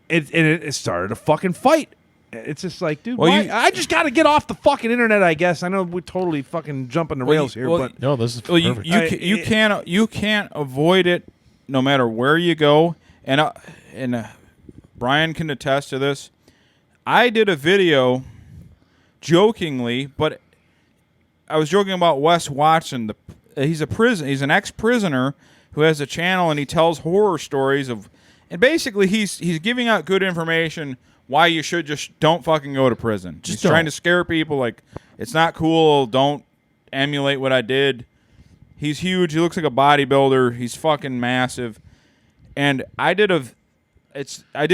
It started a fucking fight. It's just like, dude, I just got to get off the fucking internet, I guess. I know we're totally fucking jumping the rails here, but no, this is perfect. You can't avoid it no matter where you go. And Brian can attest to this. I did a video jokingly, but I was joking about Wes Watson. He's an ex-prisoner who has a channel, and he tells horror stories of, and basically he's giving out good information why you should just don't fucking go to prison. He's trying to scare people, like, it's not cool, don't emulate what I did. He's huge. He looks like a bodybuilder. He's fucking massive. And I did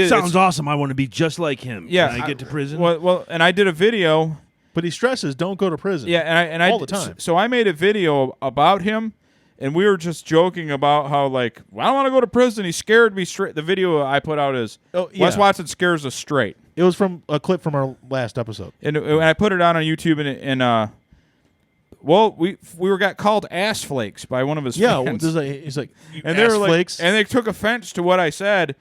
sounds awesome. I want to be just like him. Yeah, when I get to prison. Well, and I did a video, but he stresses don't go to prison. Yeah, and I all the time. So I made a video about him, and we were just joking about how I don't want to go to prison. He scared me straight. The video I put out is Wes Watson scares us straight. It was from a clip from our last episode, and I put it out on YouTube, we got called ass flakes by one of his fans. He's like, and they were flakes, and they took offense to what I said.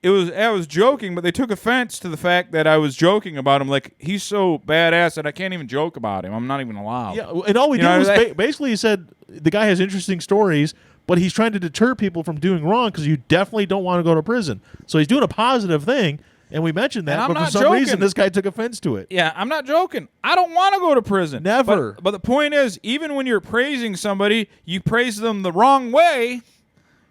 I was joking, but they took offense to the fact that I was joking about him. Like, he's so badass that I can't even joke about him. I'm not even allowed. Yeah, and all we did was basically he said the guy has interesting stories, but he's trying to deter people from doing wrong because you definitely don't want to go to prison. So he's doing a positive thing, And we mentioned that, And I'm but for not some joking. reason, this guy took offense to it. Yeah, I'm not joking. I don't want to go to prison. Never. But the point is, even when you're praising somebody, you praise them the wrong way,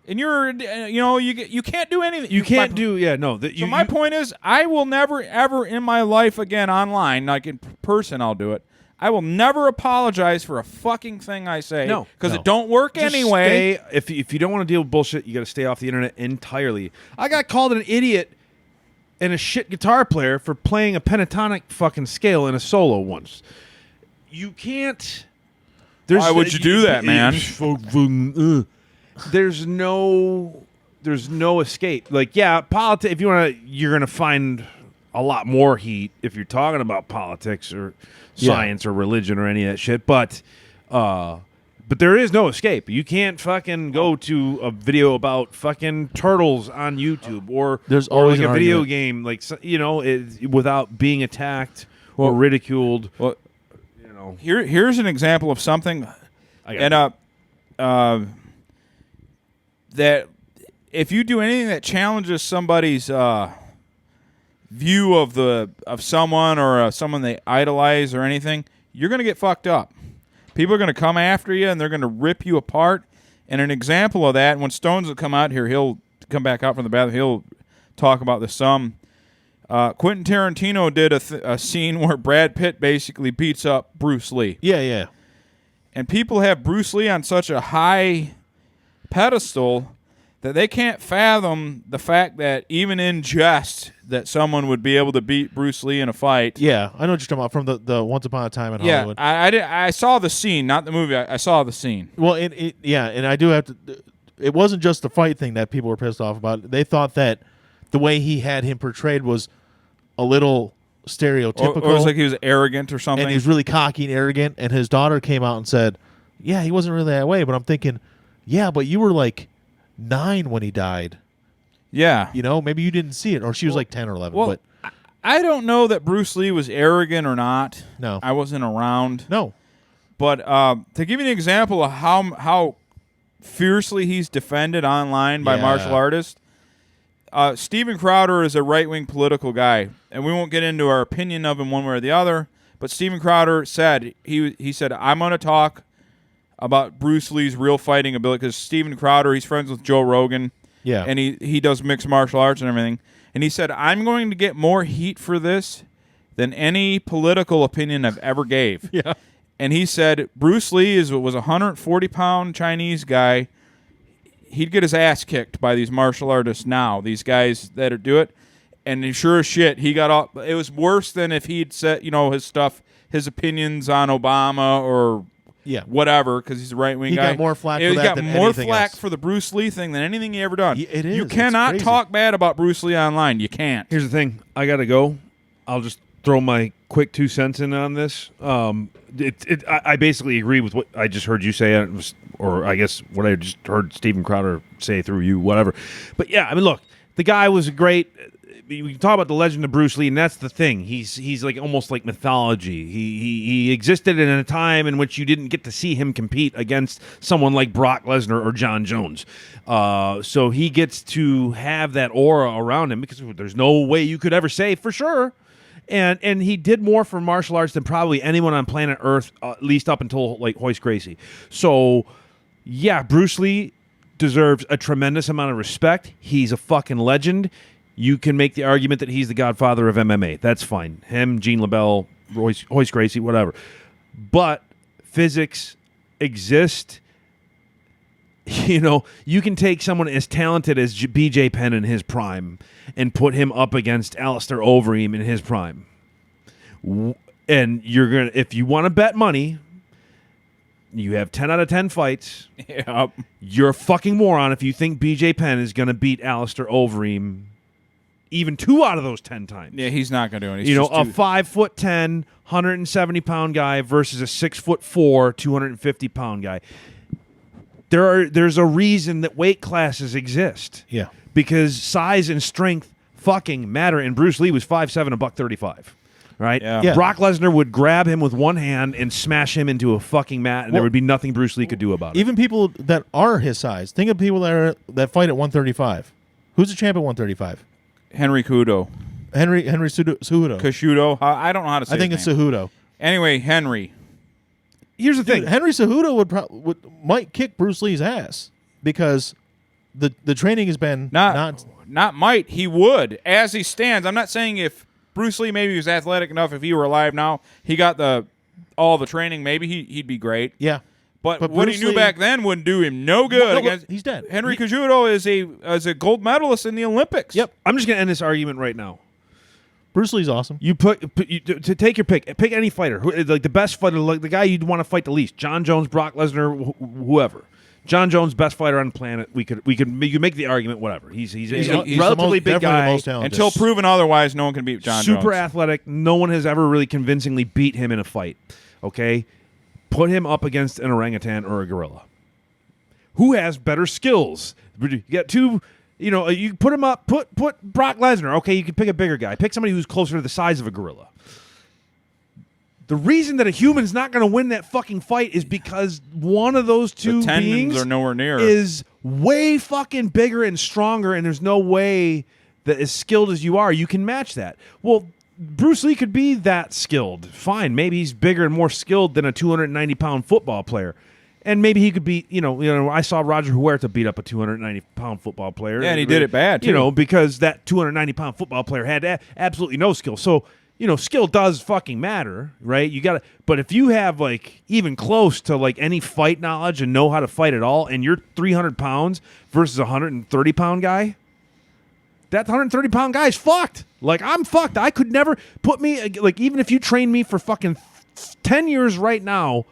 and you can't do anything. You can't do. So my point is, I will never, ever in my life again online, like in person, I'll do it. I will never apologize for a fucking thing I say. No. Because it don't work Just anyway. If you don't want to deal with bullshit, you got to stay off the internet entirely. I got called an idiot and a shit guitar player for playing a pentatonic fucking scale in a solo once. You can't. Why would you do that, man? There's no escape. Like, yeah, politics. If you want to, you're gonna find a lot more heat if you're talking about politics or science or religion or any of that shit. But there is no escape. You can't fucking go to a video about fucking turtles on YouTube or There's always like an a video argument. game, like without being attacked or ridiculed. Well, here's an example of something, that if you do anything that challenges somebody's view of someone or someone they idolize or anything, you're going to get fucked up. People are going to come after you and they're going to rip you apart. And an example of that, when Stones will come out here, he'll come back out from the bathroom, he'll talk about this some. Quentin Tarantino did a scene where Brad Pitt basically beats up Bruce Lee. Yeah. And people have Bruce Lee on such a high pedestal that they can't fathom the fact that even in jest that someone would be able to beat Bruce Lee in a fight. Yeah, I know what you're talking about from the Once Upon a Time in Hollywood. I saw the scene, not the movie. I saw the scene. Well, and I do have to. It wasn't just the fight thing that people were pissed off about. They thought that the way he had him portrayed was a little stereotypical. Or it was like he was arrogant or something. And he was really cocky and arrogant. And his daughter came out and said, "Yeah, he wasn't really that way." But I'm thinking, yeah, but you were like 9 when he died. Yeah. Maybe you didn't see it, or she was like 10 or 11. Well, but I don't know that Bruce Lee was arrogant or not. No. I wasn't around. No. But to give you an example of how fiercely he's defended online by martial artists, Steven Crowder is a right-wing political guy, and we won't get into our opinion of him one way or the other, but Steven Crowder said, he said, I'm going to talk about Bruce Lee's real fighting ability, because Steven Crowder, he's friends with Joe Rogan. Yeah. And he does mixed martial arts and everything. And he said, I'm going to get more heat for this than any political opinion I've ever gave. Yeah. And he said, Bruce Lee was a 140-pound Chinese guy. He'd get his ass kicked by these martial artists now, these guys that do it. And sure as shit, he got off. It was worse than if he'd said, his opinions on Obama or whatever, because he's a right-wing guy. He got more flack for that got than more anything flack else. for the Bruce Lee thing than anything he ever done. It is. You It's cannot crazy. talk bad about Bruce Lee online. You can't. Here's the thing. I got to go. I'll just throw my quick 2 cents in on this. I basically agree with what I just heard you say, or I guess what I just heard Steven Crowder say through you, whatever. But yeah, I mean, look, the guy was a great. We can talk about the legend of Bruce Lee, and that's the thing. He's like almost like mythology. He existed in a time in which you didn't get to see him compete against someone like Brock Lesnar or John Jones. So he gets to have that aura around him, because there's no way you could ever say for sure. And he did more for martial arts than probably anyone on planet Earth, at least up until like Hoist Gracie. So yeah, Bruce Lee deserves a tremendous amount of respect. He's a fucking legend. You can make the argument that he's the godfather of MMA. That's fine. Him, Gene LaBelle, Hoist Gracie, whatever. But physics exist. You can take someone as talented as BJ Penn in his prime and put him up against Alistair Overeem in his prime. And you're going to, if you want to bet money, you have 10 out of 10 fights. Yep. You're a fucking moron if you think BJ Penn is going to beat Alistair Overeem even 2 out of those 10 times. Yeah, he's not going to do it. A 5'10", 170-pound guy versus a 6'4", 250-pound guy. There's a reason that weight classes exist. Yeah. Because size and strength fucking matter. And Bruce Lee was 5'7", $135. Right? Yeah. Brock Lesnar would grab him with one hand and smash him into a fucking mat, and there would be nothing Bruce Lee could do about it. Even people that are his size. Think of people that fight at 135. Who's the champ at 135? Henry Kudo. Henry Cejudo. Cejudo. I don't know how to say. I think his it's name. Cejudo. Anyway, Henry. Here's the thing. Henry Cejudo might kick Bruce Lee's ass because the training has been not might. He would as he stands. I'm not saying if Bruce Lee maybe was athletic enough. If he were alive now, he got all the training. Maybe he'd be great. Yeah. But what Bruce he knew Lee, back then wouldn't do him no good. He's dead. Henry Cejudo is a gold medalist in the Olympics. Yep. I'm just gonna end this argument right now. Bruce Lee's awesome. You to take your pick. Pick any fighter, like the best fighter, like the guy you'd want to fight the least. John Jones, Brock Lesnar, whoever. John Jones, best fighter on the planet. You could make the argument. Whatever. He's a relatively big guy. Until proven otherwise, no one can beat John Jones. Super athletic. No one has ever really convincingly beat him in a fight. Okay. Put him up against an orangutan or a gorilla. Who has better skills? You get two, you put him up, put Brock Lesnar. Okay, you can pick a bigger guy. Pick somebody who's closer to the size of a gorilla. The reason that a human's not going to win that fucking fight is because one of those two beings are nowhere near. Is way fucking bigger and stronger, and there's no way that as skilled as you are, you can match that. Well, Bruce Lee could be that skilled. Fine. Maybe he's bigger and more skilled than a 290-pound football player. And maybe he could beat, I saw Roger Huerta beat up a 290-pound football player. Yeah, and he did it bad, too. Because that 290-pound football player had absolutely no skill. So, skill does fucking matter, right? But if you have, even close to, any fight knowledge and know how to fight at all, and you're 300 pounds versus a 130-pound guy, that 130-pound guy is fucked. I'm fucked. I could never put me, even if you train me for fucking 10 years right now,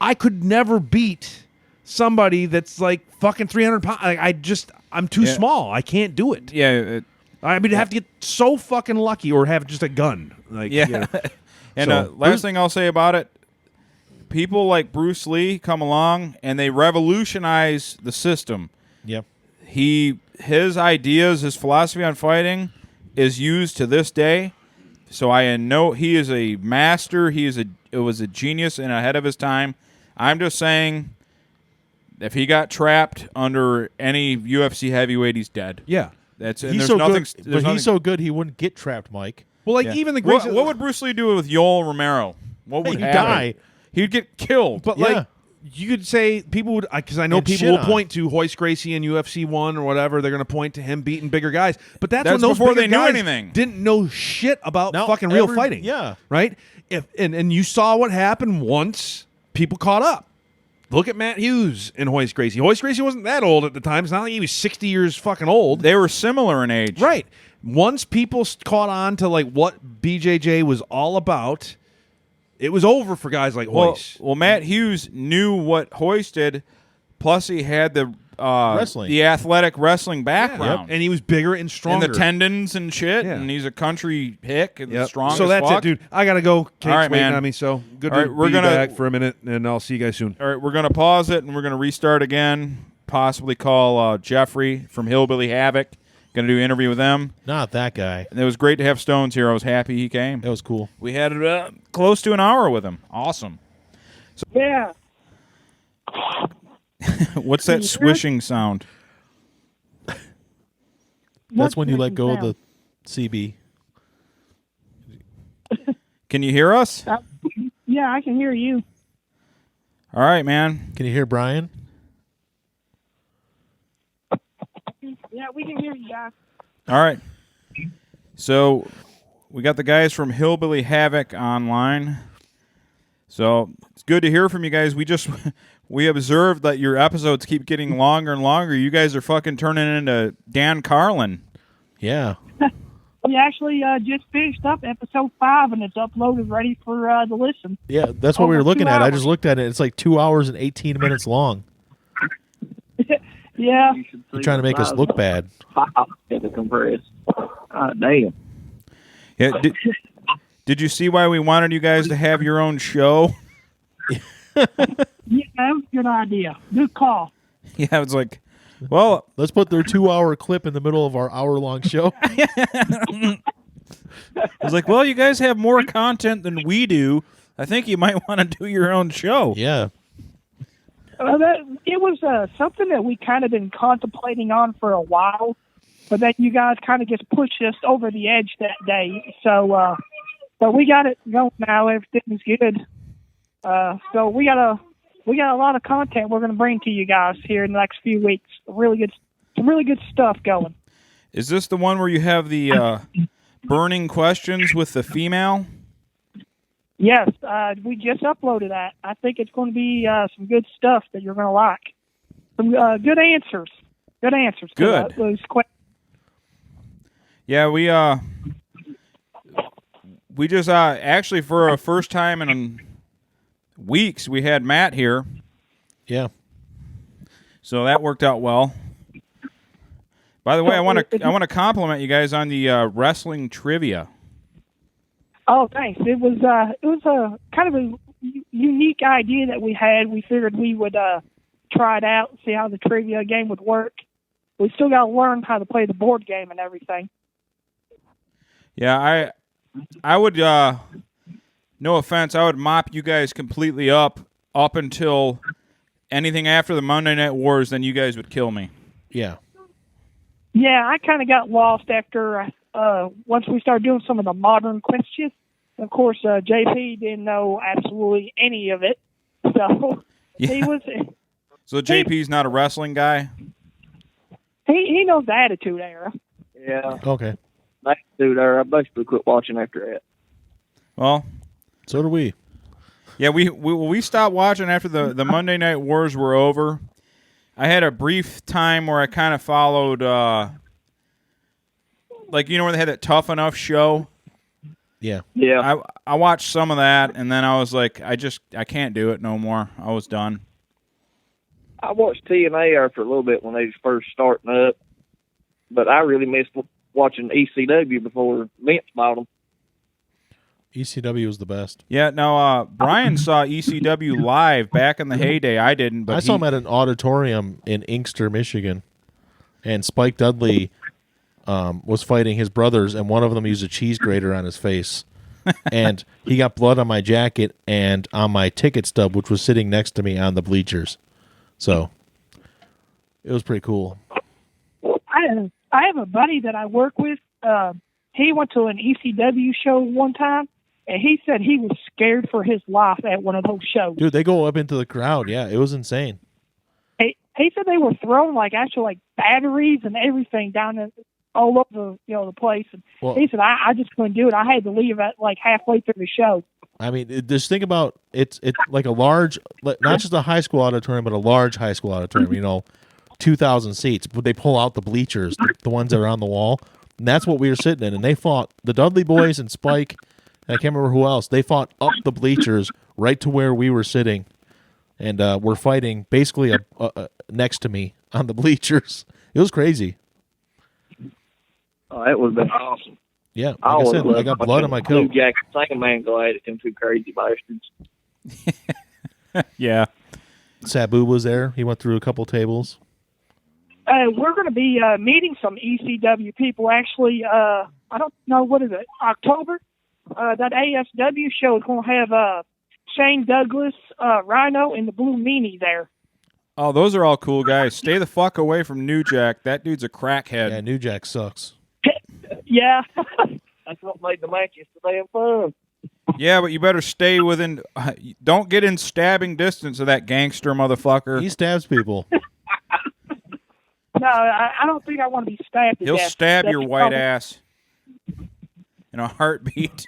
I could never beat somebody that's fucking 300 pounds. I'm too small. I can't do it. Yeah. I'd have to get so fucking lucky or have just a gun. And last thing I'll say about it, people like Bruce Lee come along and they revolutionize the system. Yep. His ideas, his philosophy on fighting is used to this day. So I know he is a master. It was a genius and ahead of his time. I'm just saying, if he got trapped under any UFC heavyweight, he's dead. Yeah, he's so good. But he's so good, he wouldn't get trapped, Mike. Well, even the great. What would Bruce Lee do with Yoel Romero? What would he die? He'd get killed. But you could say people would, because I know people will point to Hoist Gracie in UFC 1 or whatever. They're going to point to him beating bigger guys. But that's when those before bigger they knew guys anything. Didn't know shit about fucking real fighting. Yeah. Right? And you saw what happened once people caught up. Look at Matt Hughes and Hoist Gracie. Hoist Gracie wasn't that old at the time. It's not like he was 60 years fucking old. They were similar in age. Right. Once people caught on to what BJJ was all about, it was over for guys like Hoist. Well, Matt Hughes knew what Hoist did, plus he had the athletic wrestling background. And he was bigger and stronger. And the tendons and shit, and he's a country hick and strong So that's it, dude. I got to go. Kate's waiting on me, so good to be back for a minute, and I'll see you guys soon. All right, we're going to pause it, and we're going to restart again, possibly call Jeffrey from Hillbilly Havoc. Going to do an interview with them. Not that guy. And it was great to have Stones here. I was happy he came. That was cool. We had close to an hour with him. Awesome. So, yeah. What's that swishing sound? That's when you let go of the CB. Can you hear us? Yeah, I can hear you. All right, man. Can you hear Brian? Yeah, we can hear you guys. All right. So we got the guys from Hillbilly Havoc online. So it's good to hear from you guys. We observed that your episodes keep getting longer and longer. You guys are fucking turning into Dan Carlin. Yeah. We actually just finished up episode 5, and it's uploaded ready for the listen. Yeah, that's what we were looking at. I just looked at it. It's 2 hours and 18 minutes long. Yeah. You're trying to make us look bad. The compressed. Damn. Yeah. Did you see why we wanted you guys to have your own show? Yeah, that was a good idea. Good call. Yeah, it's well, let's put their 2-hour clip in the middle of our hour-long show. I was well, you guys have more content than we do. I think you might want to do your own show. Yeah. It was something that we kind of been contemplating on for a while, but then you guys kind of just pushed us over the edge that day. So, but we got it going now. Everything's good. So we got a lot of content we're going to bring to you guys here in the next few weeks. Some really good stuff going. Is this the one where you have the burning questions with the female? Yes, we just uploaded that. I think it's going to be some good stuff that you're going to like. Some good answers. Good answers. Good. To those questions. Yeah, we just actually for a first time in weeks we had Matt here. Yeah. So that worked out well. By the way, I want to compliment you guys on the wrestling trivia. Oh, thanks. It was a kind of a unique idea that we had. We figured we would try it out and see how the trivia game would work. We still got to learn how to play the board game and everything. Yeah, I would. No offense, I would mop you guys completely up until anything after the Monday Night Wars. Then you guys would kill me. Yeah. Yeah, I kind of got lost after once we started doing some of the modern questions. Of course, JP didn't know absolutely any of it, so yeah. he was. So JP's not a wrestling guy. He knows the Attitude Era. Yeah. Okay. Nice dude there. I basically quit watching after that. Well, So do we. yeah, we stopped watching after the Monday Night Wars were over. I had a brief time where I kind of followed, like, you know, where they had that Tough Enough show. Yeah. Yeah. I watched some of that, and then I was like, I can't do it no more. I was done. I watched TNA there for a little bit when they was first starting up, but I really missed watching ECW before Vince bought them. ECW was the best. Yeah, no, Brian saw ECW live back in the heyday. I didn't, but I saw him at an auditorium in Inkster, Michigan, and Spike Dudley was fighting his brothers, and one of them used a cheese grater on his face. And he got blood on my jacket and on my ticket stub, which was sitting next to me on the bleachers. So it was pretty cool. I have a buddy that I work with. He went to an ECW show one time, and he said he was scared for his life at one of those shows. Dude, they go up into the crowd. Yeah, it was insane. He said they were throwing like batteries and everything down all over the place. And Well, he said I just couldn't do it. I had to leave at like halfway through the show. I mean, just think about it's like a large, not just a high school auditorium, but a large high school auditorium. 2,000 seats. But they pull out the bleachers, the ones that are on the wall, and that's what we were sitting in. And they fought the Dudley Boys and Spike. And I can't remember who else. They fought up the bleachers right to where we were sitting, and were fighting basically next to me on the bleachers. It was crazy. Oh, that would have been awesome. Yeah, like I said, I got blood on my coat. Blue Jacket Sandman go at it, them two crazy bastards. Yeah. Sabu was there. He went through a couple tables. We're going to be meeting some ECW people. Actually, I don't know, what is it, October? That ASW show is going to have Shane Douglas, Rhino, and the Blue Meanie there. Oh, those are all cool guys. Stay the fuck away from New Jack. That dude's a crackhead. Yeah, New Jack sucks. Yeah. That's what made the matches so damn fun. Yeah, but you better stay within. Don't get in stabbing distance of that gangster motherfucker. He stabs people. No, I don't think I want to be stabbed to He'll death. stab That's your white probably- ass in a heartbeat.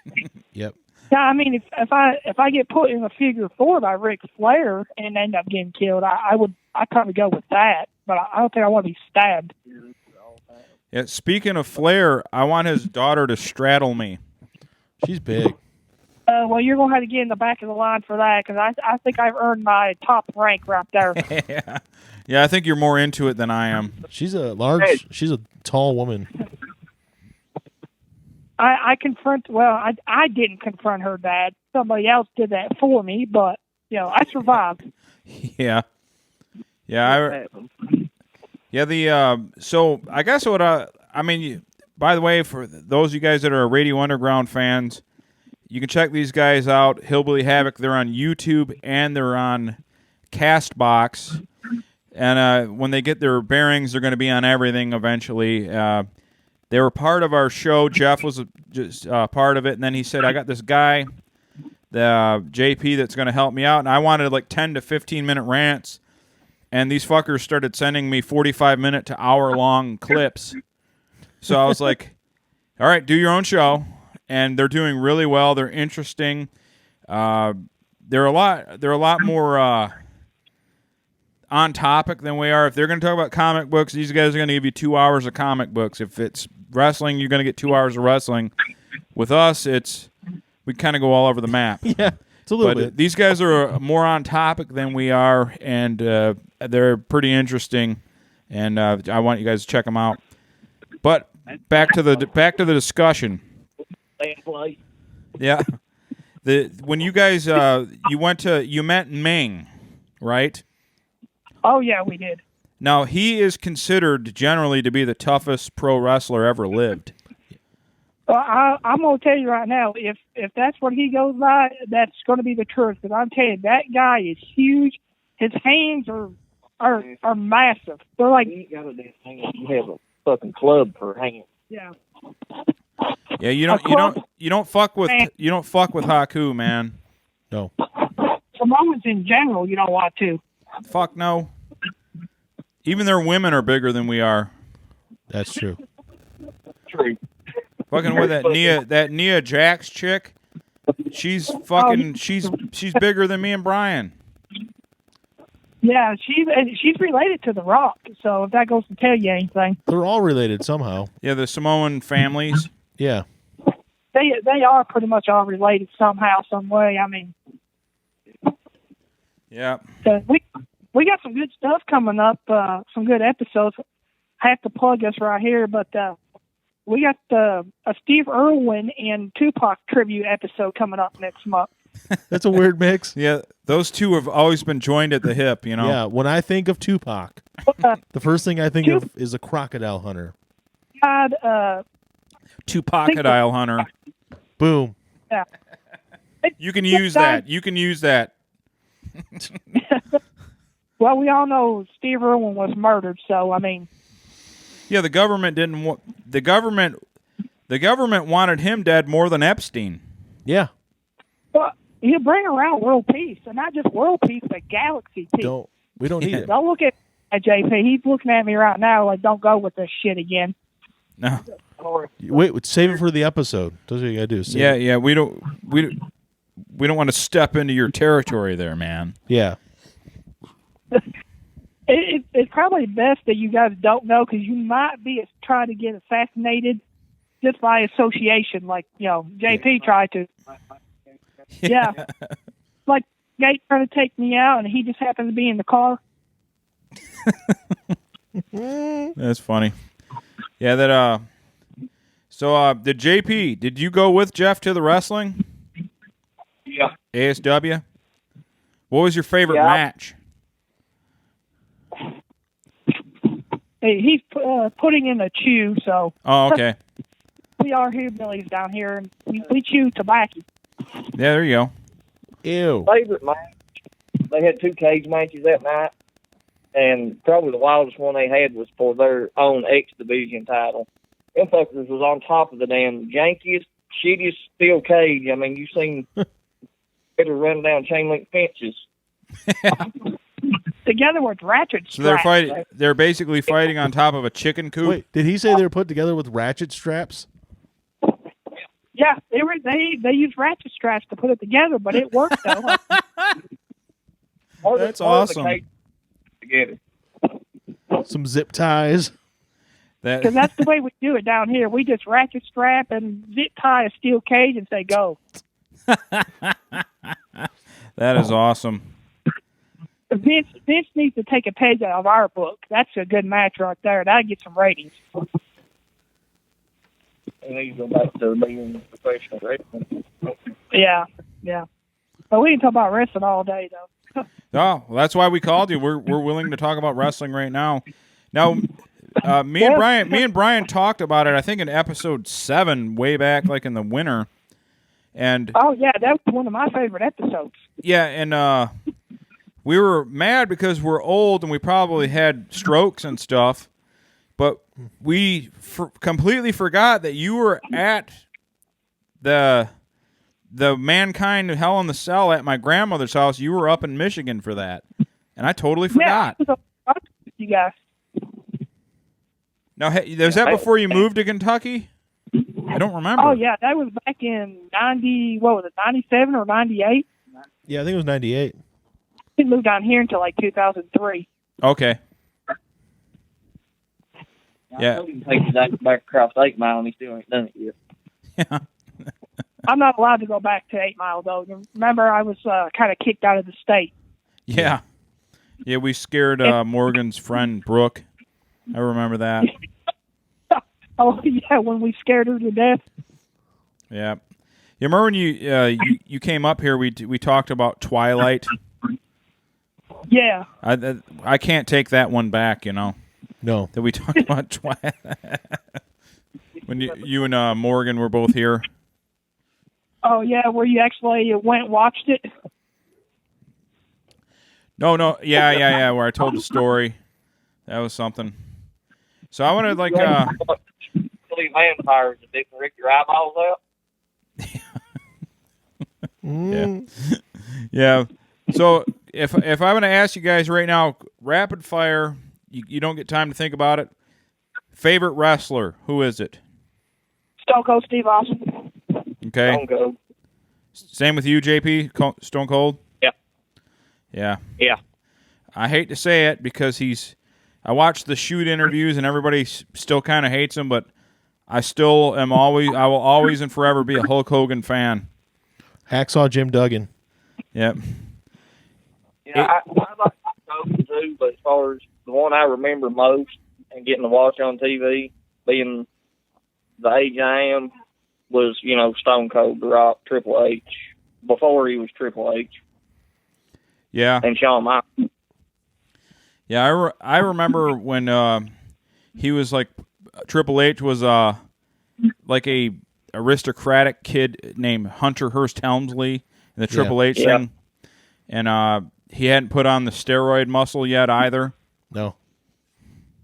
Yep. Yeah, I mean, if I get put in a figure four by Ric Flair and end up getting killed, I'd probably go with that. But I don't think I want to be stabbed. Yeah, speaking of Flair, I want his daughter to straddle me. She's big. Well, you're going to have to get in the back of the line for that, because I think I've earned my top rank right there. Yeah, I think you're more into it than I am. She's a tall woman. I didn't confront her dad. Somebody else did that for me, but, I survived. Yeah. Yeah, so I guess by the way, for those of you guys that are Radio Underground fans, you can check these guys out, Hillbilly Havoc. They're on YouTube and they're on Castbox. And when they get their bearings, they're going to be on everything eventually. They were part of our show. Jeff was just part of it, and then he said, "I got this guy, the JP, that's going to help me out." And I wanted like 10 to 15-minute rants, and these fuckers started sending me 45-minute to hour-long clips. So I was like, "All right, do your own show." And they're doing really well. They're interesting. They're a lot more on topic than we are. If they're going to talk about comic books, these guys are going to give you 2 hours of comic books. If it's wrestling, you're going to get 2 hours of wrestling. With us, we kind of go all over the map. Yeah, it's a little bit. These guys are more on topic than we are, and they're pretty interesting. And I want you guys to check them out. But back to the discussion. Yeah. When you guys you met Ming, right? Oh yeah, we did. Now he is considered generally to be the toughest pro wrestler ever lived. Well, I'm gonna tell you right now, if that's what he goes by, that's gonna be the truth. Because I'm telling you, that guy is huge. His hands are massive. They're like You got a damn thing. You have a fucking club for hanging. yeah. Yeah, you don't fuck with Haku, man. No. Samoans in general, you don't want to. Fuck no. Even their women are bigger than we are. That's true. True. Fucking with that Nia Jax chick, she's bigger than me and Brian. Yeah, she's related to The Rock. So if that goes to tell you anything, They're all related somehow. Yeah, the Samoan families. Yeah. they are pretty much all related somehow, some way. I mean, Yeah. so we got some good stuff coming up, some good episodes. I have to plug us right here, but we got a Steve Irwin and Tupac tribute episode coming up next month. That's a weird mix. Yeah, those two have always been joined at the hip, you know. Yeah, when I think of Tupac, the first thing I think of is a crocodile hunter. Tupacadile hunter. Boom. Yeah. You can use that. You can use that. Well, we all know Steve Irwin was murdered, so I mean. Yeah, the government didn't want the government wanted him dead more than Epstein. Yeah. Well, you bring around world peace, and not just world peace, but galaxy peace. We don't need it. Don't look at JP. He's looking at me right now like, don't go with this shit again. No. Wait, save it for the episode. That's what you gotta do. Yeah. We don't want to step into your territory there, man. Yeah. It's probably best that you guys don't know, because you might be trying to get assassinated just by association, like JP tried to. Yeah, like Gate trying to take me out, and he just happened to be in the car. That's funny. Yeah, that. So, did you go with Jeff to the wrestling? Yeah. ASW. What was your favorite match? Hey, he's putting in a chew, so. Oh, okay. We are hillbillies down here, and we chew tobacco. Yeah, there you go. Ew. Favorite match? They had 2 cage matches that night, and probably the wildest one they had was for their own X Division title. Them fuckers was on top of the damn jankiest, shittiest steel cage. I mean, you seen it run down chain link fences. Together with ratchet straps. So they're fighting. Right? They're basically fighting on top of a chicken coop. Wait, did he say they were put together with ratchet straps? Yeah, they used ratchet straps to put it together, but it worked though. That's awesome. Together. Some zip ties. Because that's the way we do it down here. We just ratchet strap and zip tie a steel cage and say go. That is awesome. Vince needs to take a page out of our book. That's a good match right there. That'll get some ratings. And he's go back to being professional wrestling. Yeah. But we can talk about wrestling all day, though. Oh, well, that's why we called you. We're willing to talk about wrestling right now. Now, me and Brian talked about it, I think, in episode 7, way back, like in the winter. And oh yeah, that was one of my favorite episodes. Yeah, and we were mad because we're old and we probably had strokes and stuff, but we completely forgot that you were at the Mankind Hell in the Cell at my grandmother's house. You were up in Michigan for that, and I totally forgot. Yeah, you guys. Now, was that before you moved to Kentucky? I don't remember. Oh yeah, that was back in 97 or 98. Yeah, I think it was 98. Didn't move down here until like 2003. Okay. Yeah. I can take that back across 8 Mile and he still ain't done it yet. Yeah. I'm not allowed to go back to 8 Mile though. Remember, I was kind of kicked out of the state. Yeah. Yeah, we scared Morgan's friend Brooke. I remember that. Oh yeah, when we scared her to death. Yeah. You remember when you came up here? We talked about Twilight. Yeah. I can't take that one back. No. That we talked about Twilight when you and Morgan were both here. Oh yeah, where you actually went and watched it. No. Yeah. Where I told the story. That was something. So I wanted like vampires that they can rip your eyeballs out. Yeah. So if I'm going to ask you guys right now, rapid fire, you don't get time to think about it. Favorite wrestler, who is it? Stone Cold Steve Austin. Okay. Stone Cold. Same with you, JP. Stone Cold. Yeah. Yeah. I hate to say it because I watched the shoot interviews and everybody still kind of hates him, but I will always and forever be a Hulk Hogan fan. Hacksaw Jim Duggan. Yep. Yeah, I like Hogan too, but as far as the one I remember most and getting to watch on TV, being the age I am, was, Stone Cold, The Rock, Triple H, before he was Triple H. Yeah. And Shawn Michaels. Yeah, I remember when he was like Triple H was like a aristocratic kid named Hunter Hearst Helmsley in the Triple H thing, and he hadn't put on the steroid muscle yet either. No,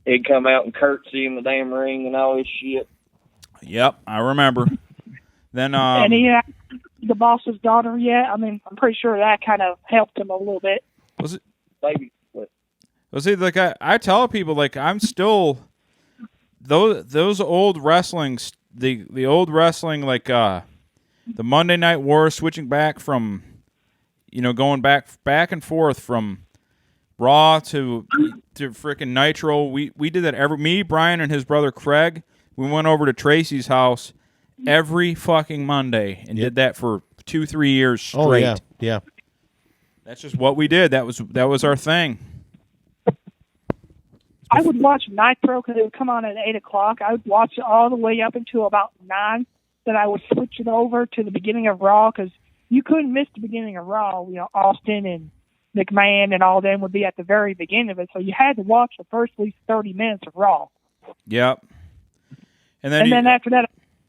he'd come out and curtsy in the damn ring and all this shit. Yep, I remember. Then and he had the boss's daughter yet. I mean, I'm pretty sure that kind of helped him a little bit. Was it? Maybe. Well, see, like I tell people, like I'm still those old wrestlings, the old wrestling, like the Monday Night War, switching back from, going back and forth from Raw to freaking Nitro. We did that me, Brian, and his brother Craig. We went over to Tracy's house every fucking Monday and did that for 2-3 years straight. Oh yeah. That's just what we did. That was our thing. I would watch Nitro because it would come on at 8 o'clock. I would watch it all the way up until about 9. Then I would switch it over to the beginning of Raw because you couldn't miss the beginning of Raw. Austin and McMahon and all them would be at the very beginning of it. So you had to watch the first at least 30 minutes of Raw. Yep. And then after that, I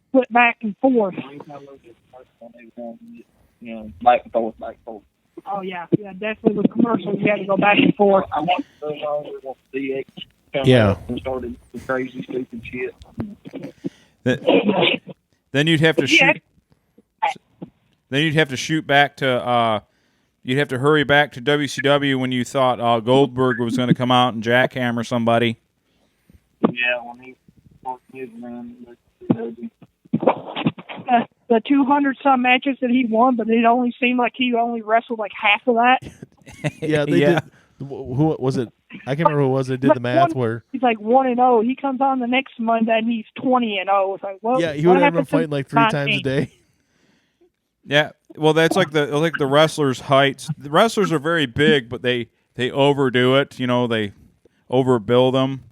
split back and forth. Back and forth. Oh, yeah, definitely with commercials, you had to go back and forth. I want the DX and started the crazy, stupid shit. Then you'd have to shoot. Then you'd have to shoot back to. You'd have to hurry back to WCW when you thought Goldberg was going to come out and jackhammer somebody. Yeah, when he was around. The 200-some matches that he won, but it only seemed like he only wrestled like half of that. Yeah, they did. Who was it? I can't remember who it was. They did the math where he's like 1-0. He comes on the next Monday and he's 20-0. It's like, well, yeah, he would have been fighting like 3 times a day. Yeah, well, that's like the wrestlers' heights. The wrestlers are very big, but they overdo it. They overbuild them.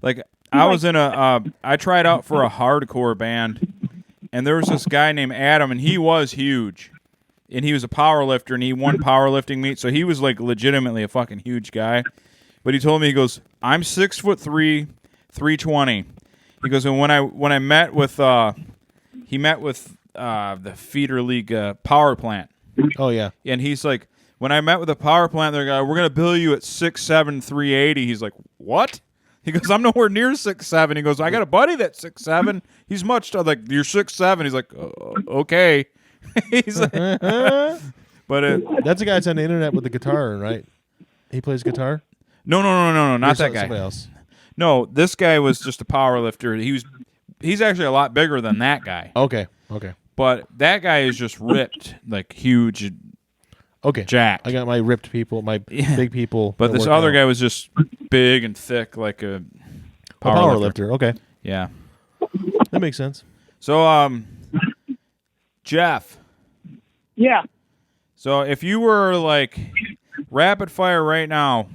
Like I was in I tried out for a hardcore band. And there was this guy named Adam, and he was huge. And he was a power lifter, and he won powerlifting meets, so he was like legitimately a fucking huge guy. But he told me, he goes, I'm 6'3", 320. He goes, and when I met with he met with the Feeder League power plant. Oh yeah. And he's like, When I met with the power plant, they're like, we're going to bill you at 6'7", 380. He's like, what? He goes, I'm nowhere near 6'7". He goes, I got a buddy that's 6'7". He's much like, you're 6'7". He's like, okay. He's like, but that's the guy that's on the internet with the guitar, right? He plays guitar. No, not that guy. Somebody else. No, this guy was just a power lifter. He's actually a lot bigger than that guy. Okay. But that guy is just ripped, like huge. Okay. Jack. I got my ripped people, my big people. But this other guy was just big and thick, like a power lifter. Okay. Yeah. That makes sense. So, Jeff. Yeah. So if you were like rapid fire right now,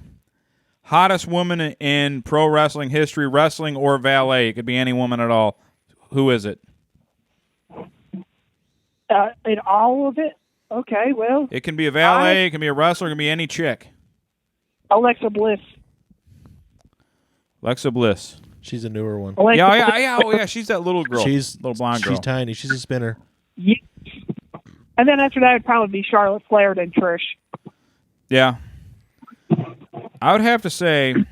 hottest woman in pro wrestling history, wrestling or valet, it could be any woman at all. Who is it? In all of it? Okay, well. It can be a valet, it can be a wrestler, it can be any chick. Alexa Bliss. Alexa Bliss. She's a newer one. Yeah. She's that little girl. Little blonde girl. She's tiny. She's a spinner. Yeah. And then after that, it'd probably be Charlotte Flair and Trish. Yeah. I would have to say, I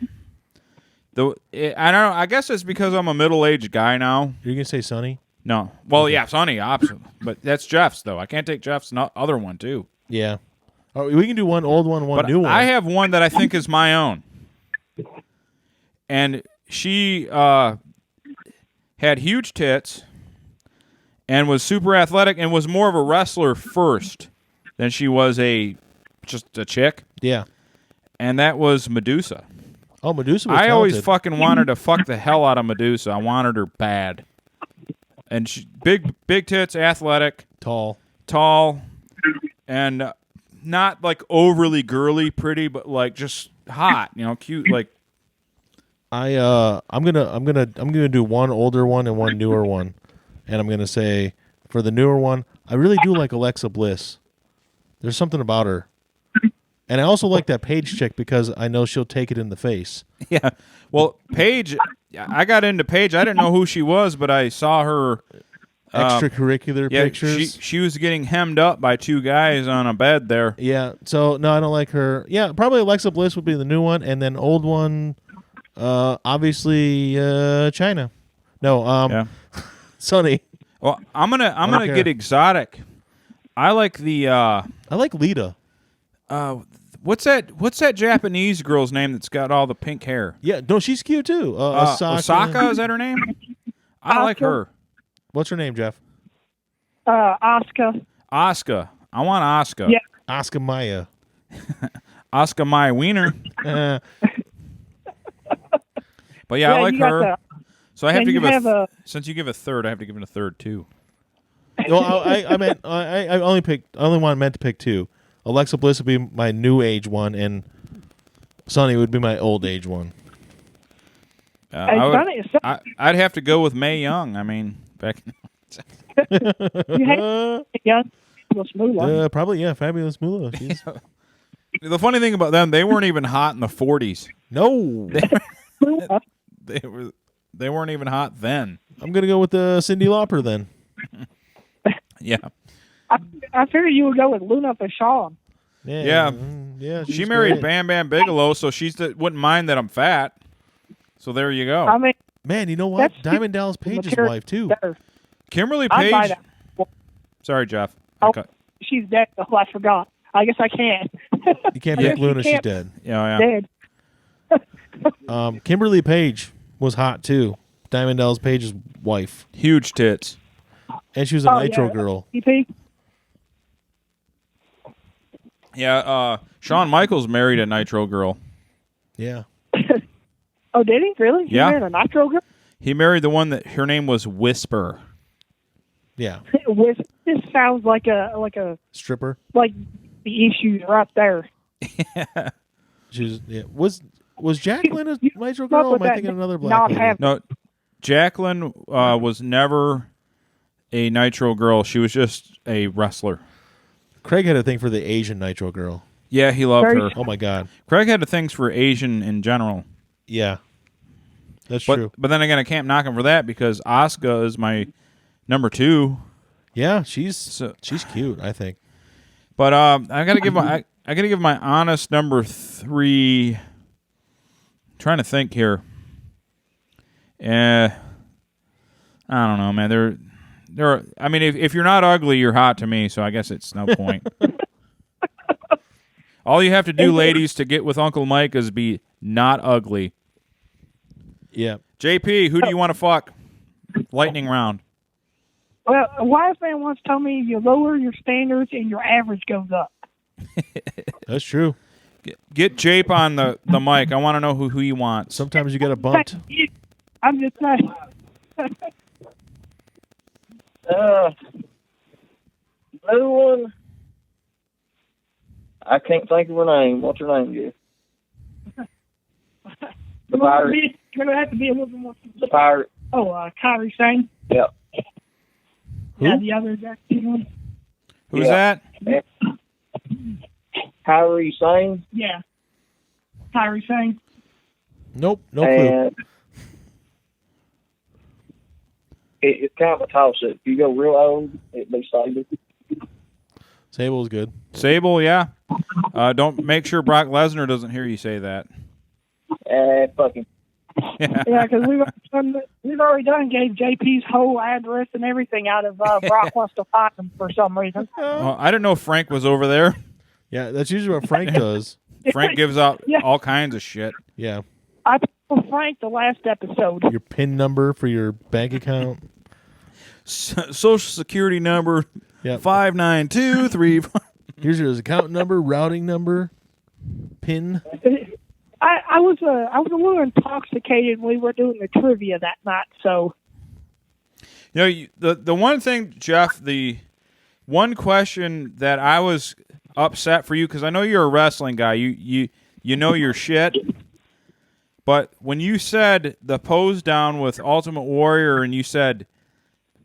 don't know. I guess it's because I'm a middle-aged guy now. You're gonna say Sonny? No. Well, yeah, Sonny, option. But that's Jeff's, though. I can't take Jeff's other one, too. Yeah. Oh, we can do one old one, new one. I have one that I think is my own. And she had huge tits and was super athletic and was more of a wrestler first than she was just a chick. Yeah. And that was Medusa. Oh, Medusa was I talented. always fucking wanted to fuck the hell out of Medusa. I wanted her bad. And she big tits, athletic, tall, and not like overly girly, pretty, but like just hot, cute. Like I'm gonna do one older one and one newer one, and I'm gonna say for the newer one, I really do like Alexa Bliss. There's something about her. And I also like that Paige chick because I know she'll take it in the face. Yeah. Well, Paige, I got into Paige. I didn't know who she was, but I saw her extracurricular pictures. She was getting hemmed up by two guys on a bed there. Yeah. So no, I don't like her. Yeah, probably Alexa Bliss would be the new one, and then old one, obviously China. No, Sonny. Well, I'm gonna get exotic. I like I like Lita. What's that Japanese girl's name that's got all the pink hair? Yeah, no, she's cute too. Osaka, is that her name? I like her. What's her name, Jeff? Asuka. Asuka. I want Asuka. Yeah. Asuka Maya. Asuka Maya Wiener. But yeah, I like her. So I have to give since you give a third, I have to give it a third too. Well, I only meant to pick two. Alexa Bliss would be my new age one, and Sonny would be my old age one. I'd have to go with Mae Young. I mean, back. You had Fabulous Moolah. Probably, yeah, Fabulous Moolah. The funny thing about them, they weren't even hot in the 40s. No, they weren't even hot then. I'm gonna go with Cyndi Lauper then. Yeah. I figured you would go with Luna Vachon. Yeah. She married great. Bam Bam Bigelow, so she wouldn't mind that I'm fat. So there you go. I mean, man, you know what? Diamond Dallas Page's wife too. Better. Kimberly I'd buy Page. that. Sorry, Jeff. Oh, she's dead. Oh, I forgot. I guess I can't. You can't pick Luna. She's dead. Yeah. Dead. Kimberly Page was hot too. Diamond Dallas Page's wife. Huge tits. And she was a Nitro girl. EP? Yeah, Shawn Michaels married a Nitro girl. Yeah. Oh, did he? Really? Yeah. He married a Nitro girl? He married the one that her name was Whisper. Yeah. This sounds like a stripper. Like the issues right there. She was, was Jacqueline a Nitro girl? Or am I thinking another black lady? No, Jacqueline was never a Nitro girl. She was just a wrestler. Craig had a thing for the Asian Nitro girl. Yeah, he loved her. Oh my God. Craig had a thing for Asian in general. Yeah. That's true. But then again, I can't knock him for that because Asuka is my number 2. Yeah, she's cute, I think. But I I got to give my honest number 3. I'm trying to think here. I don't know, man. I mean, if you're not ugly, you're hot to me, so I guess it's no point. All you have to do, ladies, to get with Uncle Mike is be not ugly. Yeah. JP, who do you want to fuck? Lightning round. Well, a wise man once told me you lower your standards and your average goes up. That's true. Get Jape on the mic. I want to know who you want. Sometimes you get a bumped. I'm just saying. New one. I can't think of her name. What's her name, Jeff? The pirate. You're going to have to be a little bit more. The pirate. Oh, Kyrie Sane. Yeah. Yeah, the other one. Who's that? Kyrie Sane. Yeah. Kyrie Sane. Nope, no clue. And it's kind of a toss-up. If you go real old, it'd be Sable. Sable's good. Sable, yeah. Don't make sure Brock Lesnar doesn't hear you say that. Fucking. Yeah, because we've already gave JP's whole address and everything out of Brock wants to find him for some reason. Well, I didn't know Frank was over there. Yeah, that's usually what Frank does. Frank gives out all kinds of shit. Yeah. I told Frank the last episode. Your PIN number for your bank account. Social Security number. Yep. 59235. Here's your account number, routing number, PIN. I was a little intoxicated when we were doing the trivia that night, so. You know, the one thing, Jeff, the one question that I was upset for you, because I know you're a wrestling guy, you know your shit, but when you said the pose down with Ultimate Warrior and you said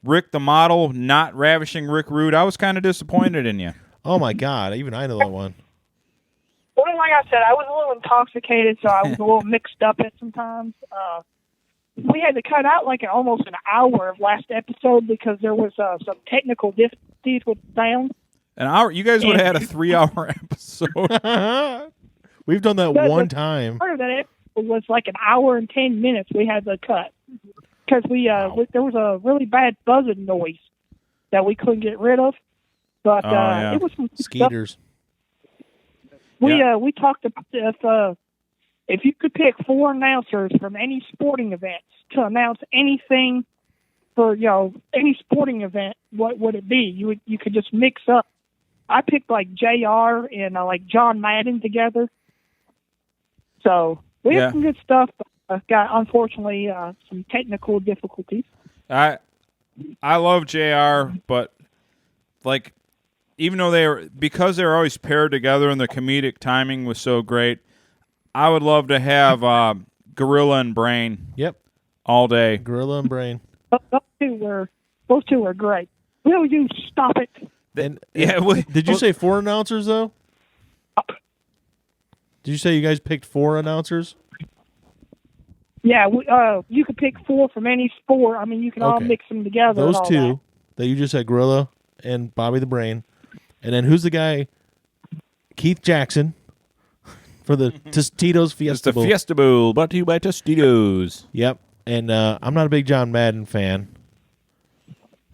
Rick the Model not ravishing Rick Rude, I was kind of disappointed in you. Oh my God, even I know that one. Well, like I said, I was a little intoxicated, so I was a little mixed up at sometimes. We had to cut out like almost an hour of last episode because there was some technical difficulties with sound. An hour? You guys would have had a 3-hour episode. We've done that one time. Part of that episode was like an hour and 10 minutes we had to cut because there was a really bad buzzing noise that we couldn't get rid of. But it was some skeeters. Stuff. We talked about if you could pick 4 announcers from any sporting events to announce anything for any sporting event, what would it be? You could just mix up. I picked like JR and like John Madden together. So we had some good stuff. But got unfortunately some technical difficulties. I love JR, but like. Even though because they were always paired together and the comedic timing was so great, I would love to have Gorilla and Brain. Yep. All day. Gorilla and Brain. Those two were great. Will you stop it? Did you say 4 announcers though? Did you say you guys picked 4 announcers? Yeah, you could pick 4 from any sport. I mean, you can all mix them together. Those and all two that you just said, Gorilla and Bobby the Brain. And then who's the guy? Keith Jackson for the Tostitos Fiesta Bowl. It's the Fiesta Bowl brought to you by Tostitos. Yep. And I'm not a big John Madden fan.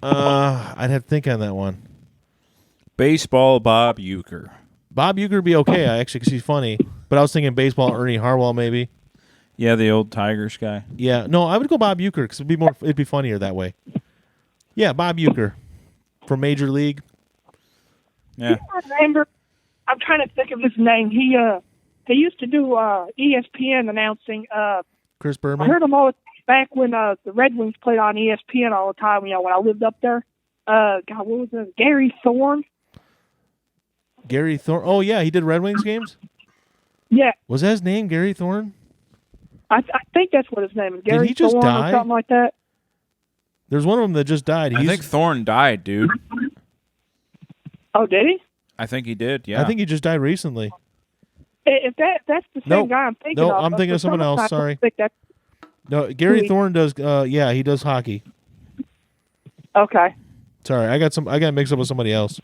I'd have to think on that one. Baseball Bob Uecker. Bob Uecker would be okay, actually, because he's funny. But I was thinking baseball Ernie Harwell, maybe. Yeah, the old Tigers guy. Yeah. No, I would go Bob Uecker because it'd be funnier that way. Yeah, Bob Uecker from Major League. Yeah. I'm trying to think of his name. He used to do ESPN announcing. Chris Berman. I heard him all back when the Red Wings played on ESPN all the time. When I lived up there. God, what was it? Gary Thorne. Gary Thorne. Oh yeah, he did Red Wings games. Yeah. Was that his name, Gary Thorne? I think that's what his name is. Gary Did he just Thorne die? Or something like that. There's one of them that just died. I think Thorne died, dude. Oh, did he? I think he did, yeah. I think he just died recently. If that's the same guy I'm thinking of. No, I'm thinking of someone else. Sorry. No, Gary Thorne does. Yeah, he does hockey. Okay. Sorry, I got mixed up with somebody else.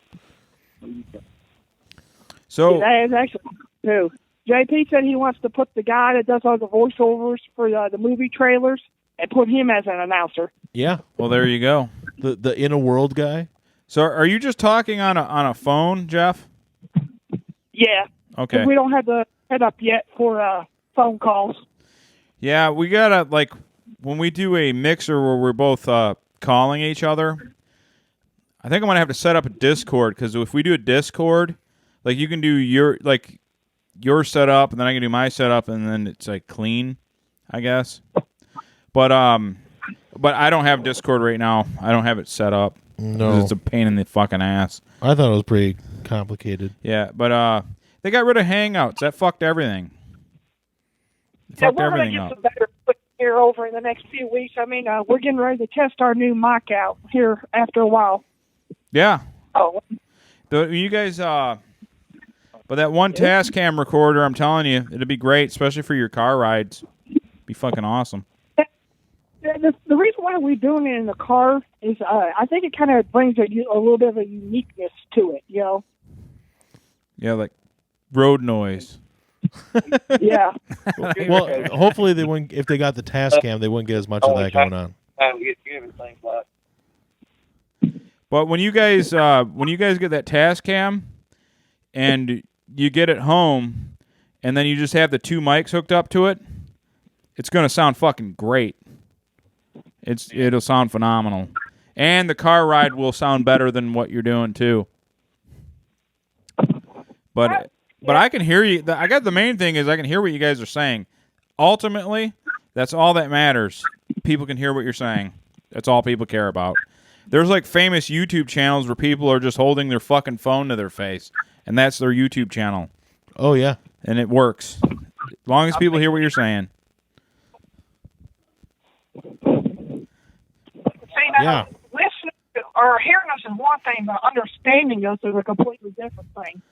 So that is actually true. JP said he wants to put the guy that does all the voiceovers for the movie trailers and put him as an announcer. Yeah. well, there you go. The Inner World guy. So are you just talking on a phone, Jeff? Yeah. Okay. 'Cause we don't have the setup yet for phone calls. Yeah, we gotta when we do a mixer where we're both calling each other. I think I'm gonna have to set up a Discord because if we do a Discord, like you can do your setup and then I can do my setup and then it's like clean, I guess. But I don't have Discord right now. I don't have it set up. No, it's a pain in the fucking ass. I thought it was pretty complicated. Yeah, but they got rid of Hangouts. That fucked everything. Yeah, we're going to get some better equipment here over in the next few weeks. I mean, we're getting ready to test our new mic out here after a while. Yeah. Oh. You guys, but that one Tascam recorder, I'm telling you, it'd be great, especially for your car rides. Be fucking awesome. The reason why we're doing it in the car is I think it kind of brings a little bit of a uniqueness to it, you know? Yeah, like road noise. Yeah. Well, hopefully they wouldn't. If they got the Tascam, they wouldn't get as much of that going on. But when you guys get that Tascam and you get it home, and then you just have the two mics hooked up to it, it's gonna sound fucking great. It'll sound phenomenal, and the car ride will sound better than what you're doing too. But I can hear you. I got the main thing is I can hear what you guys are saying. Ultimately, that's all that matters. People can hear what you're saying. That's all people care about. There's like famous YouTube channels where people are just holding their fucking phone to their face, and that's their YouTube channel. Oh yeah, and it works as long as people hear what you're saying. Yeah. Listening or hearing us is one thing, but understanding us is a completely different thing.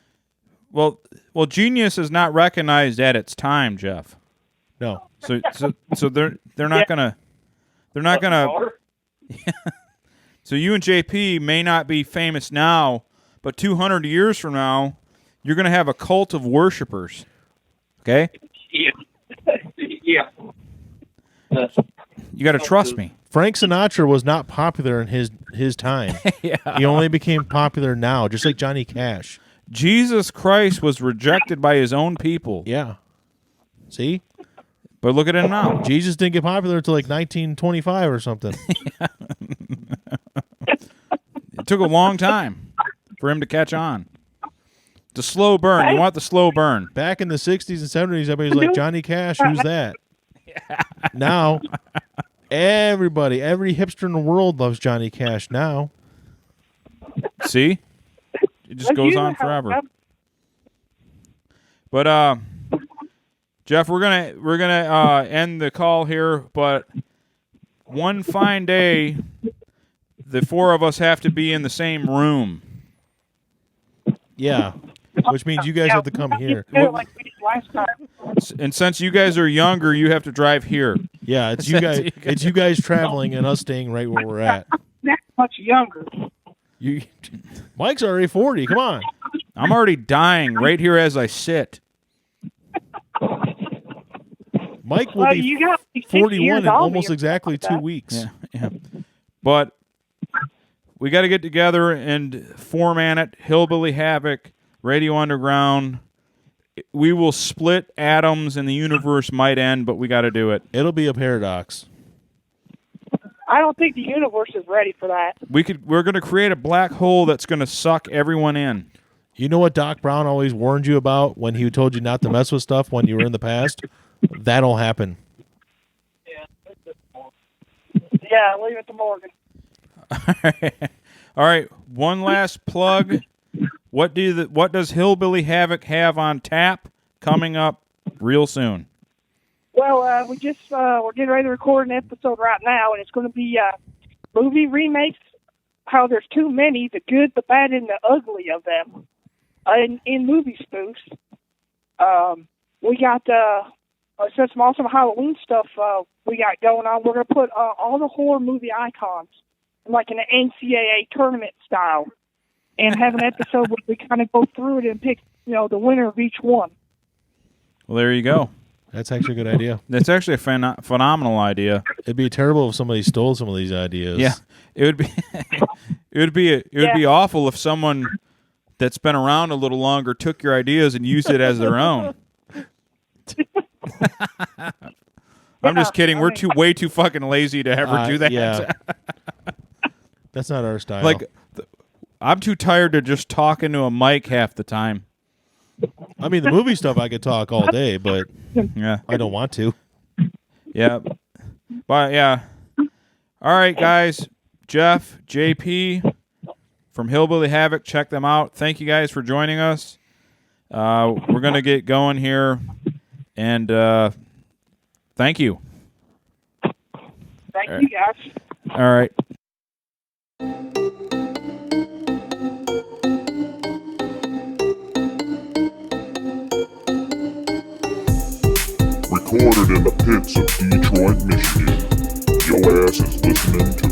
Well, genius is not recognized at its time, Jeff. No. So they're not gonna. So you and JP may not be famous now, but 200 years from now, you're gonna have a cult of worshipers. Okay. Yeah. Yeah. You got to trust me. Frank Sinatra was not popular in his time. Yeah. He only became popular now, just like Johnny Cash. Jesus Christ was rejected by his own people. Yeah. See? But look at him now. Jesus didn't get popular until like 1925 or something. It took a long time for him to catch on. The slow burn. You want the slow burn. Back in the 60s and 70s, everybody's like, Johnny Cash, who's that? Yeah. Now, every hipster in the world loves Johnny Cash now. See? It just goes on forever. But Jeff, we're gonna end the call here, but one fine day the four of us have to be in the same room. Yeah. Which means you guys have to come here. And since you guys are younger, you have to drive here. Yeah, it's you guys. It's you guys traveling and us staying right where we're at. Not much younger. Mike's already 40. Come on. I'm already dying right here as I sit. Mike will be 41 in almost exactly 2 weeks. Yeah. But we got to get together and format it. Hillbilly Havoc, Radio Underground. We will split atoms and the universe might end, but we got to do it. It'll be a paradox. I don't think the universe is ready for that. We're going to create a black hole that's going to suck everyone in. You know what Doc Brown always warned you about when he told you not to mess with stuff when you were in the past? That'll happen. Yeah, leave it to Morgan. All right. One last plug. What does Hillbilly Havoc have on tap coming up real soon? Well, we're getting ready to record an episode right now, and it's going to be movie remakes. How there's too many, the good, the bad, and the ugly of them in movie spoofs. We got some awesome Halloween stuff we got going on. We're going to put all the horror movie icons like in an NCAA tournament style, and have an episode where we kind of go through it and pick the winner of each one. Well, there you go. That's actually a good idea. That's actually a phenomenal idea. It'd be terrible if somebody stole some of these ideas. Yeah, it would be. it would be awful if someone that's been around a little longer took your ideas and used it as their own. I'm just kidding. We're way too fucking lazy to ever do that. Yeah. That's not our style. Like, I'm too tired to just talk into a mic half the time. I mean, the movie stuff I could talk all day, but Yeah. I don't want to. Yeah. But yeah. All right, guys. Jeff, JP from Hillbilly Havoc. Check them out. Thank you guys for joining us. We're going to get going here. And thank you. Thank you, guys. All right. Recorded in the pits of Detroit, Michigan. Your ass is listening to